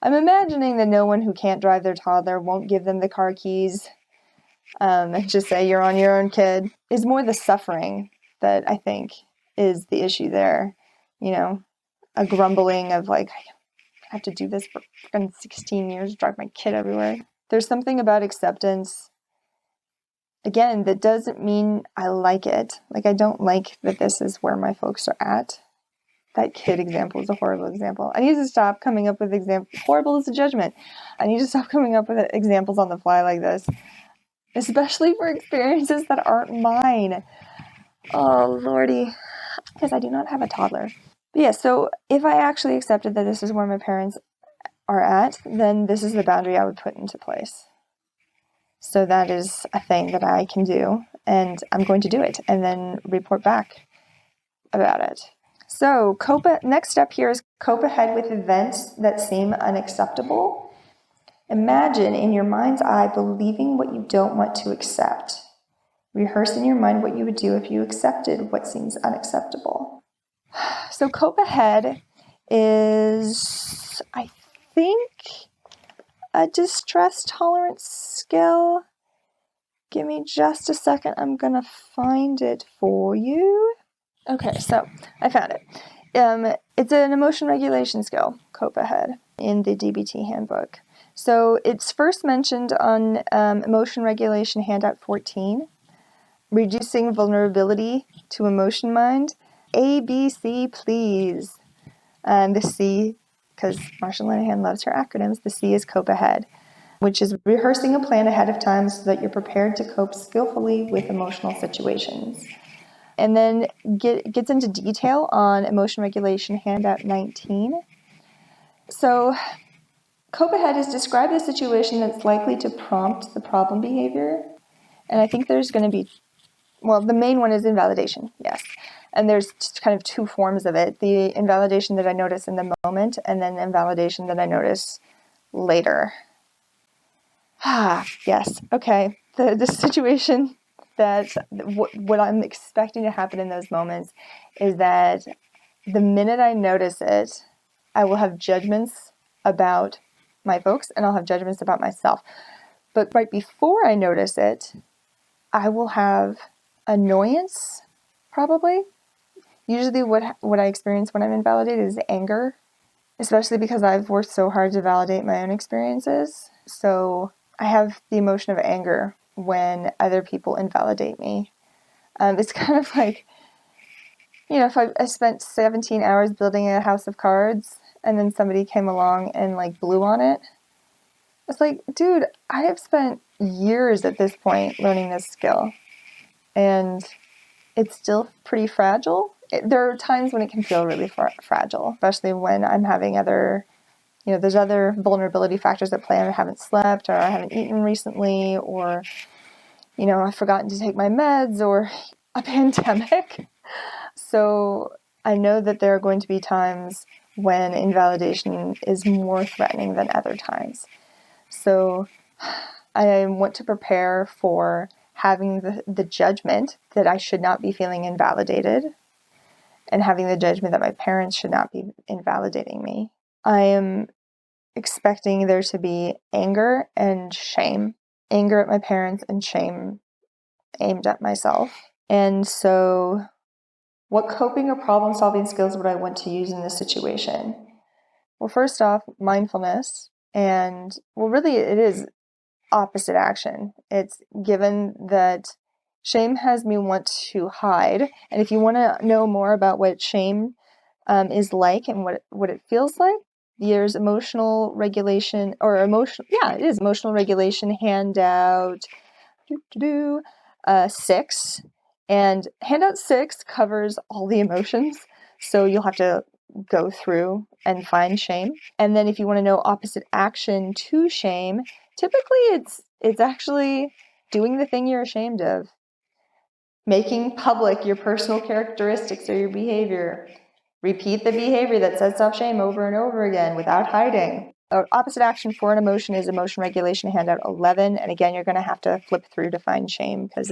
I'm imagining that no one who can't drive their toddler won't give them the car keys and just say, you're on your own, kid. Is more the suffering that I think is the issue there. A grumbling of I have to do this for 16 years, drive my kid everywhere. There's something about acceptance, again, that doesn't mean I like it. I don't like that this is where my folks are at. That kid example is a horrible example. I need to stop coming up with examples. Horrible is a judgment. I need to stop coming up with examples on the fly like this, especially for experiences that aren't mine. Oh, Lordy. Because I do not have a toddler. But yeah, so if I actually accepted that this is where my parents are at, then this is the boundary I would put into place. So that is a thing that I can do, and I'm going to do it and then report back about it. So next step here is cope ahead with events that seem unacceptable. Imagine in your mind's eye believing what you don't want to accept. Rehearse in your mind what you would do if you accepted what seems unacceptable. So cope ahead is, I think, a distress tolerance skill. Give me just a second. I'm going to find it for you. Okay, so I found it. It's an emotion regulation skill, cope ahead, in the DBT handbook. So it's first mentioned on emotion regulation handout 14, reducing vulnerability to emotion mind. A, B, C, please. And the C, because Marsha Linehan loves her acronyms, the C is cope ahead, which is rehearsing a plan ahead of time so that you're prepared to cope skillfully with emotional situations. and then gets into detail on emotion regulation handout 19. So cope ahead is describe the situation that's likely to prompt the problem behavior. And I think there's going to be, well, the main one is invalidation, yes. And there's kind of two forms of it. The invalidation that I notice in the moment, and then invalidation that I notice later. Yes, okay. The situation that what I'm expecting to happen in those moments is that the minute I notice it, I will have judgments about my folks and I'll have judgments about myself. But right before I notice it, I will have annoyance, probably. Usually what I experience when I'm invalidated is anger, especially because I've worked so hard to validate my own experiences. So I have the emotion of anger when other people invalidate me. It's kind of like, if I spent 17 hours building a house of cards and then somebody came along and like blew on it. It's like, dude, I have spent years at this point learning this skill and it's still pretty fragile. There are times when it can feel really fragile, especially when I'm having there's other vulnerability factors at play. I haven't slept or I haven't eaten recently or, I've forgotten to take my meds or a pandemic. So I know that there are going to be times when invalidation is more threatening than other times. So I want to prepare for having the judgment that I should not be feeling invalidated and having the judgment that my parents should not be invalidating me. I am expecting there to be anger and shame. Anger at my parents and shame aimed at myself. And so what coping or problem-solving skills would I want to use in this situation? Well, first off, mindfulness. And, well, really it is opposite action. It's given that shame has me want to hide. And if you want to know more about what shame is like and what it feels like, there's emotional regulation emotional regulation handout 6. And handout 6 covers all the emotions. So you'll have to go through and find shame. And then if you want to know opposite action to shame, typically it's actually doing the thing you're ashamed of. Making public your personal characteristics or your behavior. Repeat the behavior that sets off shame over and over again without hiding. Opposite action for an emotion is emotion regulation handout 11. And again, you're going to have to flip through to find shame because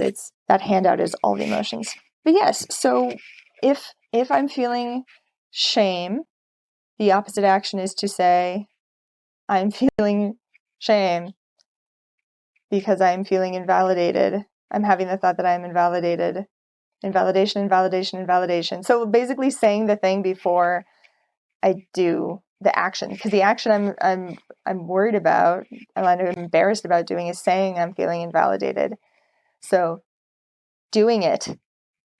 that handout is all the emotions. But yes, so if I'm feeling shame, the opposite action is to say, I'm feeling shame because I'm feeling invalidated. I'm having the thought that I'm invalidated. Invalidation, invalidation, invalidation. So basically saying the thing before I do the action, because the action I'm worried about and I'm embarrassed about doing is saying I'm feeling invalidated. So doing it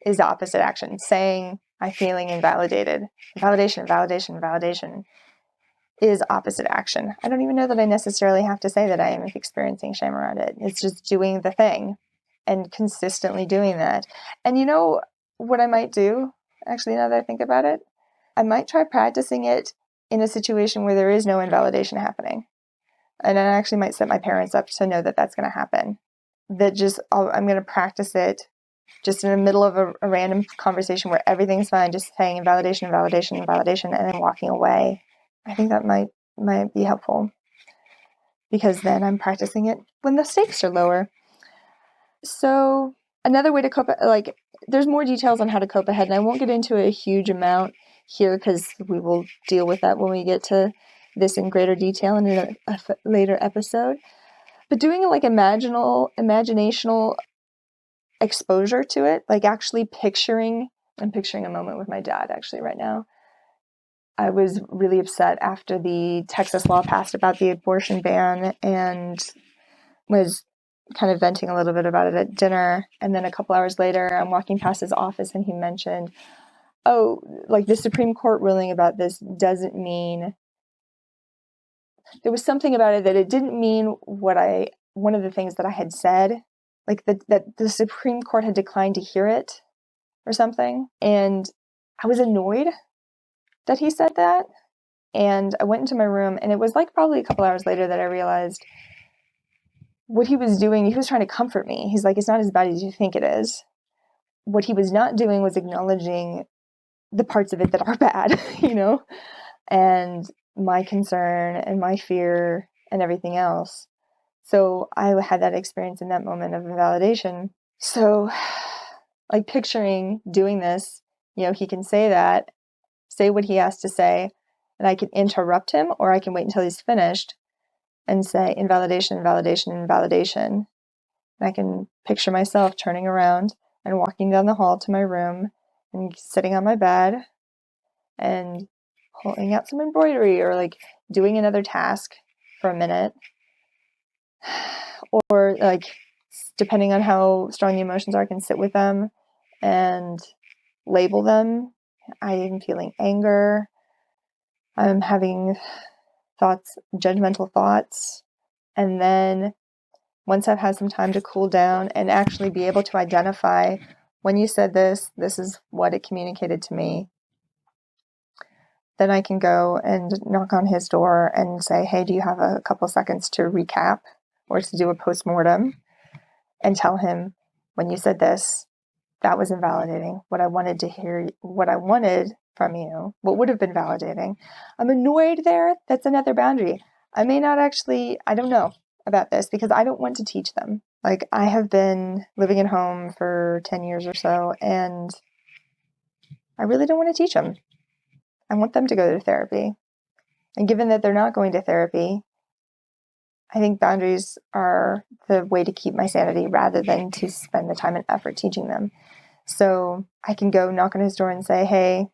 is opposite action. Saying I'm feeling invalidated. Validation, validation, validation is opposite action. I don't even know that I necessarily have to say that I am experiencing shame around it. It's just doing the thing and consistently doing that. And you know what I might do, actually, now that I think about it? I might try practicing it in a situation where there is no invalidation happening. And I actually might set my parents up to know that that's going to happen. I'm going to practice it just in the middle of a random conversation where everything's fine, just saying invalidation, invalidation, invalidation, and then walking away. I think that might be helpful because then I'm practicing it when the stakes are lower. So another way to cope, there's more details on how to cope ahead, and I won't get into a huge amount here because we will deal with that when we get to this in greater detail in a later episode. But doing imaginational exposure to it, like actually I'm picturing a moment with my dad actually right now. I was really upset after the Texas law passed about the abortion ban and was kind of venting a little bit about it at dinner. And then a couple hours later, I'm walking past his office and he mentioned, the Supreme Court ruling about this doesn't mean, there was something about it that it didn't mean one of the things that I had said, that the Supreme Court had declined to hear it. or something. And I was annoyed that he said that. And I went into my room, and it was like probably a couple hours later that I realized what he was doing. He was trying to comfort me. He's like, it's not as bad as you think it is. What he was not doing was acknowledging the parts of it that are bad, and my concern and my fear and everything else. So I had that experience in that moment of invalidation. So like picturing doing this, he can say what he has to say, and I can interrupt him, or I can wait until he's finished and say invalidation, invalidation, invalidation. And I can picture myself turning around and walking down the hall to my room and sitting on my bed and pulling out some embroidery, or like doing another task for a minute, or like depending on how strong the emotions are, I can sit with them and label them. I am feeling anger. I'm having judgmental thoughts. And then once I've had some time to cool down and actually be able to identify, when you said this is what it communicated to me, then I can go and knock on his door and say, hey, do you have a couple seconds to recap or to do a postmortem, and tell him, when you said this, that was invalidating. What I wanted to hear, what I wanted from you, what would have been validating. I'm annoyed there. That's another boundary. I don't know about this because I don't want to teach them. Like, I have been living at home for 10 years or so, and I really don't want to teach them. I want them to go to therapy. And given that they're not going to therapy, I think boundaries are the way to keep my sanity rather than to spend the time and effort teaching them. So I can go knock on his door and say, hey,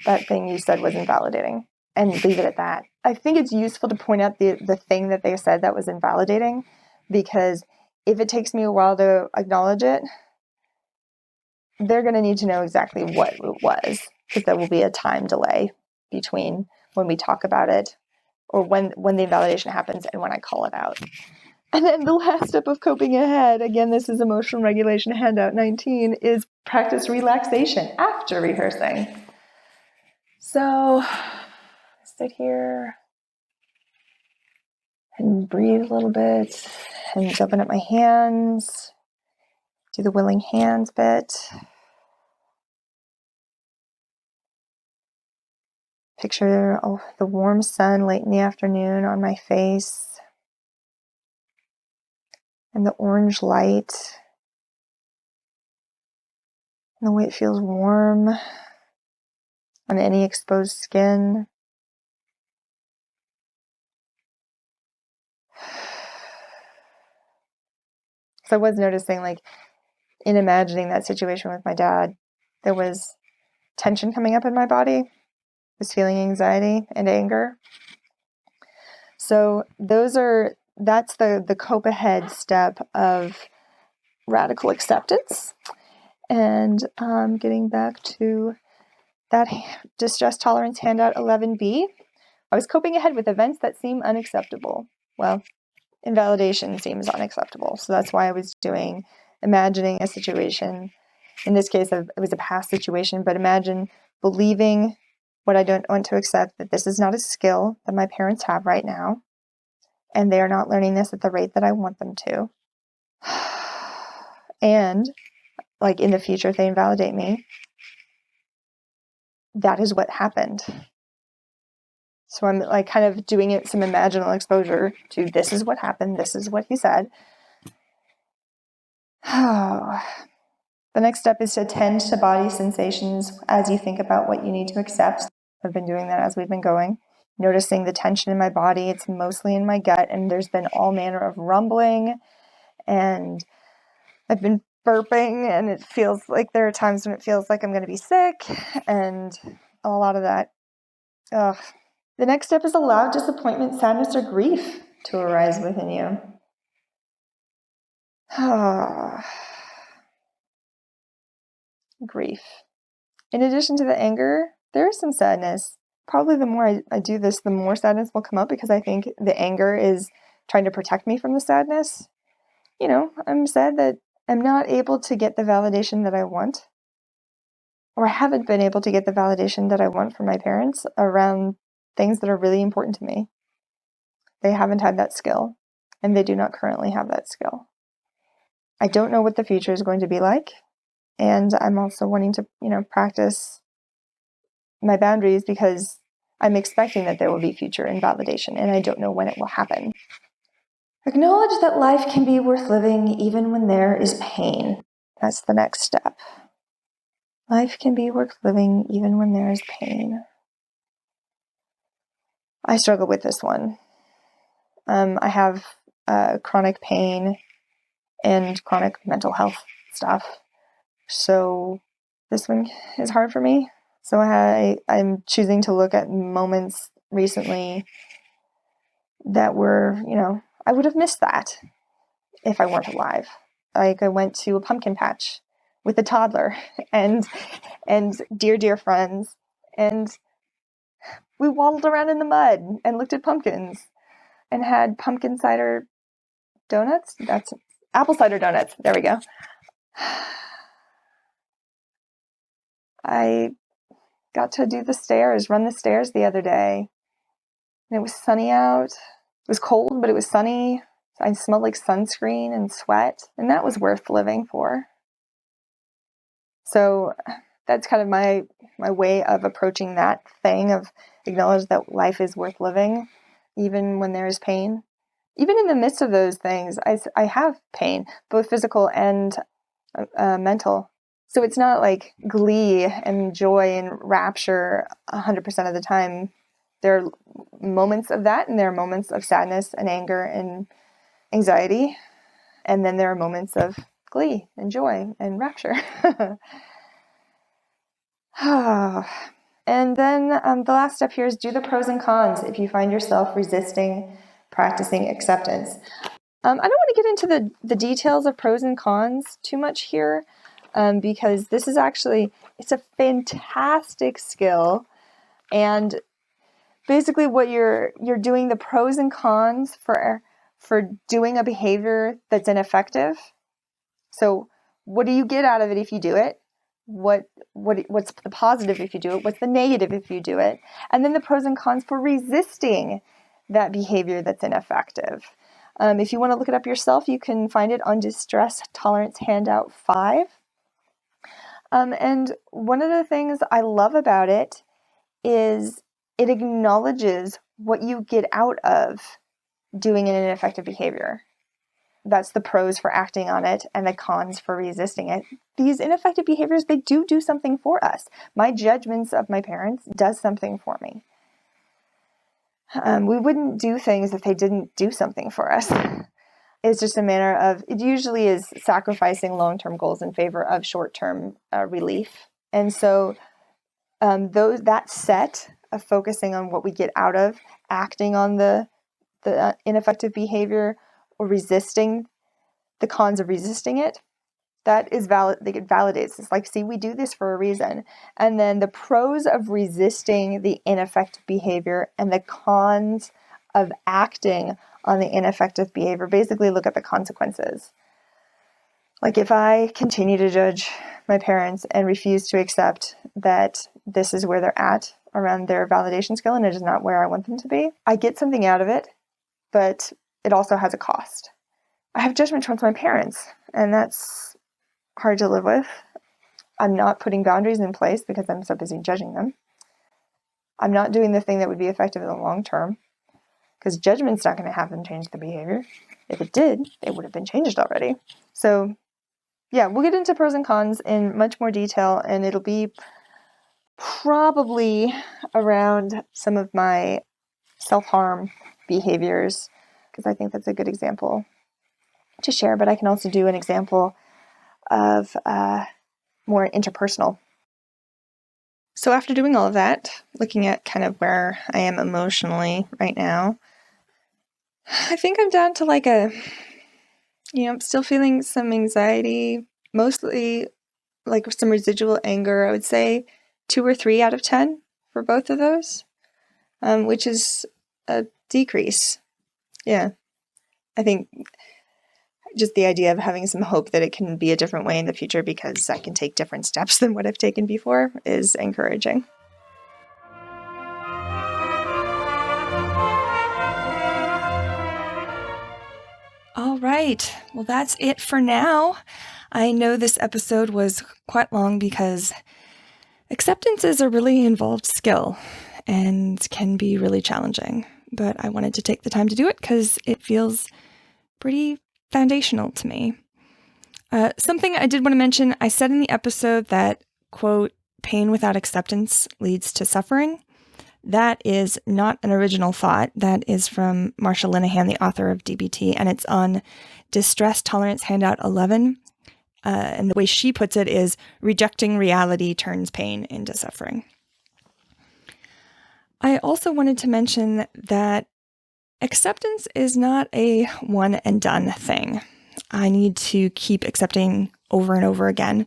that thing you said was invalidating, and leave it at that. I think it's useful to point out the thing that they said that was invalidating, because if it takes me a while to acknowledge it, they're going to need to know exactly what it was, because there will be a time delay between when we talk about it, or when the invalidation happens, and when I call it out. And then the last step of coping ahead, again, this is emotional regulation handout 19, is practice relaxation after rehearsing. So sit here and breathe a little bit, and open up my hands, do the willing hands bit. Picture the warm sun late in the afternoon on my face, and the orange light, and the way it feels warm on any exposed skin. So I was noticing, like, in imagining that situation with my dad, there was tension coming up in my body. I was feeling anxiety and anger. So that's the cope ahead step of radical acceptance. And getting back to that distress tolerance handout 11B, I was coping ahead with events that seem unacceptable. Well, invalidation seems unacceptable. So that's why I was imagining a situation. In this case, it was a past situation, but imagine believing what I don't want to accept, that this is not a skill that my parents have right now, and they are not learning this at the rate that I want them to. And like, in the future, if they invalidate me, that is what happened. So I'm like kind of doing some imaginal exposure to, this is what happened, this is what he said. The next step is to attend to body sensations as you think about what you need to accept. I've been doing that as we've been going. Noticing the tension in my body. It's mostly in my gut, and there's been all manner of rumbling, and I've been burping, and it feels like there are times when it feels like I'm going to be sick, and a lot of that. Ugh. The next step is allow disappointment, sadness, or grief to arise within you. Grief. In addition to the anger, there is some sadness. Probably the more I do this, the more sadness will come up, because I think the anger is trying to protect me from the sadness. I'm sad that am not able to get the validation that I want, or I haven't been able to get the validation that I want from my parents around things that are really important to me. They haven't had that skill, and they do not currently have that skill. I don't know what the future is going to be like, and I'm also wanting to, practice my boundaries because I'm expecting that there will be future invalidation, and I don't know when it will happen. Acknowledge that life can be worth living even when there is pain. That's the next step. Life can be worth living even when there is pain. I struggle with this one. I have chronic pain and chronic mental health stuff. So this one is hard for me. So I'm choosing to look at moments recently that were, I would have missed that if I weren't alive. Like I went to a pumpkin patch with a toddler and dear friends, and we waddled around in the mud and looked at pumpkins and had pumpkin cider donuts. That's apple cider donuts. There we go. I got to run the stairs the other day. And it was sunny out. It was cold, but it was sunny. I smelled like sunscreen and sweat, and that was worth living for. So that's kind of my way of approaching that thing of acknowledge that life is worth living, even when there is pain. Even in the midst of those things, I have pain, both physical and mental. So it's not like glee and joy and rapture 100% of the time. There are moments of that, and there are moments of sadness and anger and anxiety. And then there are moments of glee and joy and rapture. And then the last step here is do the pros and cons if you find yourself resisting practicing acceptance. I don't want to get into the details of pros and cons too much here, because this is it's a fantastic skill. And basically what you're doing the pros and cons for doing a behavior that's ineffective. So what do you get out of it if you do it? What's the positive if you do it? What's the negative if you do it? And then the pros and cons for resisting that behavior that's ineffective. If you want to look it up yourself, you can find it on Distress Tolerance Handout 5. And one of the things I love about it is it acknowledges what you get out of doing an ineffective behavior. That's the pros for acting on it and the cons for resisting it. These ineffective behaviors, they do something for us. My judgments of my parents does something for me. We wouldn't do things if they didn't do something for us. It's just a matter of, it usually is sacrificing long-term goals in favor of short-term relief. And so that set of focusing on what we get out of acting on the ineffective behavior or resisting the cons of resisting it, that is valid. It validates. It's like, see, we do this for a reason. And then the pros of resisting the ineffective behavior and the cons of acting on the ineffective behavior, basically look at the consequences. Like if I continue to judge my parents and refuse to accept that this is where they're at around their validation skill and it is not where I want them to be, I get something out of it, but it also has a cost. I have judgment towards my parents, and that's hard to live with. I'm not putting boundaries in place because I'm so busy judging them. I'm not doing the thing that would be effective in the long term because judgment's not going to have them change the behavior. If it did, it would have been changed already. So yeah, we'll get into pros and cons in much more detail, and it'll be probably around some of my self-harm behaviors because I think that's a good example to share, but I can also do an example of more interpersonal. So after doing all of that, looking at kind of where I am emotionally right now, I think I'm down to like I'm still feeling some anxiety, mostly like some residual anger. I would say 2 or 3 out of 10 for both of those, which is a decrease. Yeah, I think just the idea of having some hope that it can be a different way in the future because I can take different steps than what I've taken before is encouraging. All right. Well, that's it for now. I know this episode was quite long because acceptance is a really involved skill and can be really challenging, but I wanted to take the time to do it because it feels pretty foundational to me. Something I did want to mention, I said in the episode that, quote, pain without acceptance leads to suffering. That is not an original thought. That is from Marsha Linehan, the author of DBT, and it's on Distress Tolerance Handout 11. And the way she puts it is, rejecting reality turns pain into suffering. I also wanted to mention that acceptance is not a one and done thing. I need to keep accepting over and over again.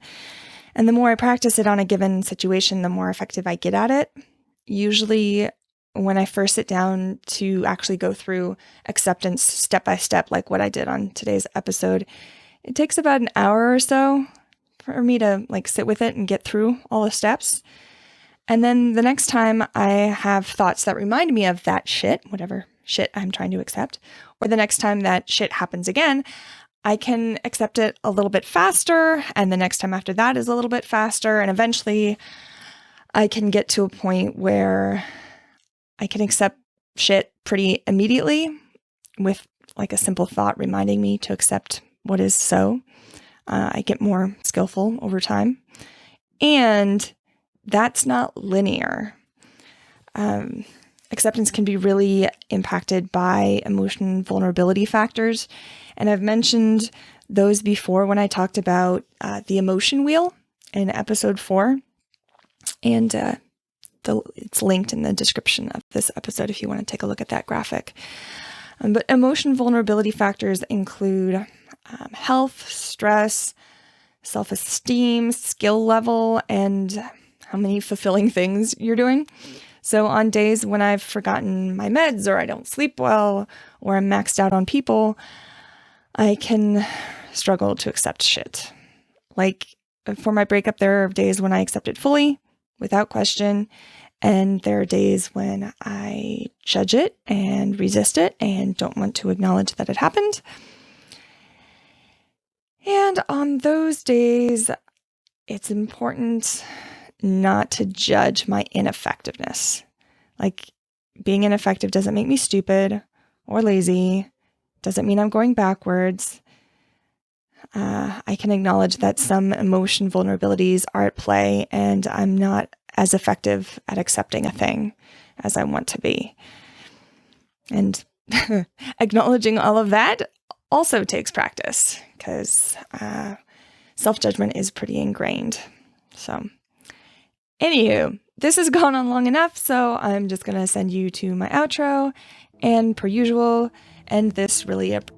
And the more I practice it on a given situation, the more effective I get at it. Usually when I first sit down to actually go through acceptance step by step, like what I did on today's episode, it takes about an hour or so for me to sit with it and get through all the steps. And then the next time I have thoughts that remind me of that shit, whatever shit I'm trying to accept, or the next time that shit happens again, I can accept it a little bit faster. And the next time after that is a little bit faster. And eventually I can get to a point where I can accept shit pretty immediately with a simple thought reminding me to accept what is so. I get more skillful over time. And that's not linear. Acceptance can be really impacted by emotion vulnerability factors. And I've mentioned those before when I talked about the emotion wheel in episode 4. And it's linked in the description of this episode if you want to take a look at that graphic. But emotion vulnerability factors include health, stress, self-esteem, skill level, and how many fulfilling things you're doing. So on days when I've forgotten my meds or I don't sleep well or I'm maxed out on people, I can struggle to accept shit. For my breakup, there are days when I accept it fully, without question, and there are days when I judge it and resist it and don't want to acknowledge that it happened. And on those days, it's important not to judge my ineffectiveness. Being ineffective doesn't make me stupid or lazy, doesn't mean I'm going backwards. I can acknowledge that some emotion vulnerabilities are at play and I'm not as effective at accepting a thing as I want to be. And acknowledging all of that also takes practice because self-judgment is pretty ingrained. So, anywho, this has gone on long enough, so I'm just going to send you to my outro and, per usual, end this really up.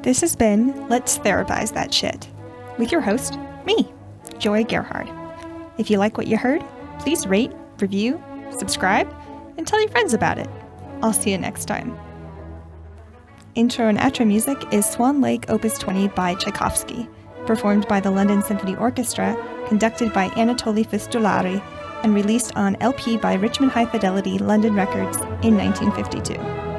This has been Let's Therapize That Shit with your host, me, Joy Gerhard. If you like what you heard, please rate, review, subscribe, and tell your friends about it. I'll see you next time. Intro and outro music is Swan Lake Opus 20 by Tchaikovsky, performed by the London Symphony Orchestra, conducted by Anatoly Fistulari, and released on LP by Richmond High Fidelity London Records in 1952.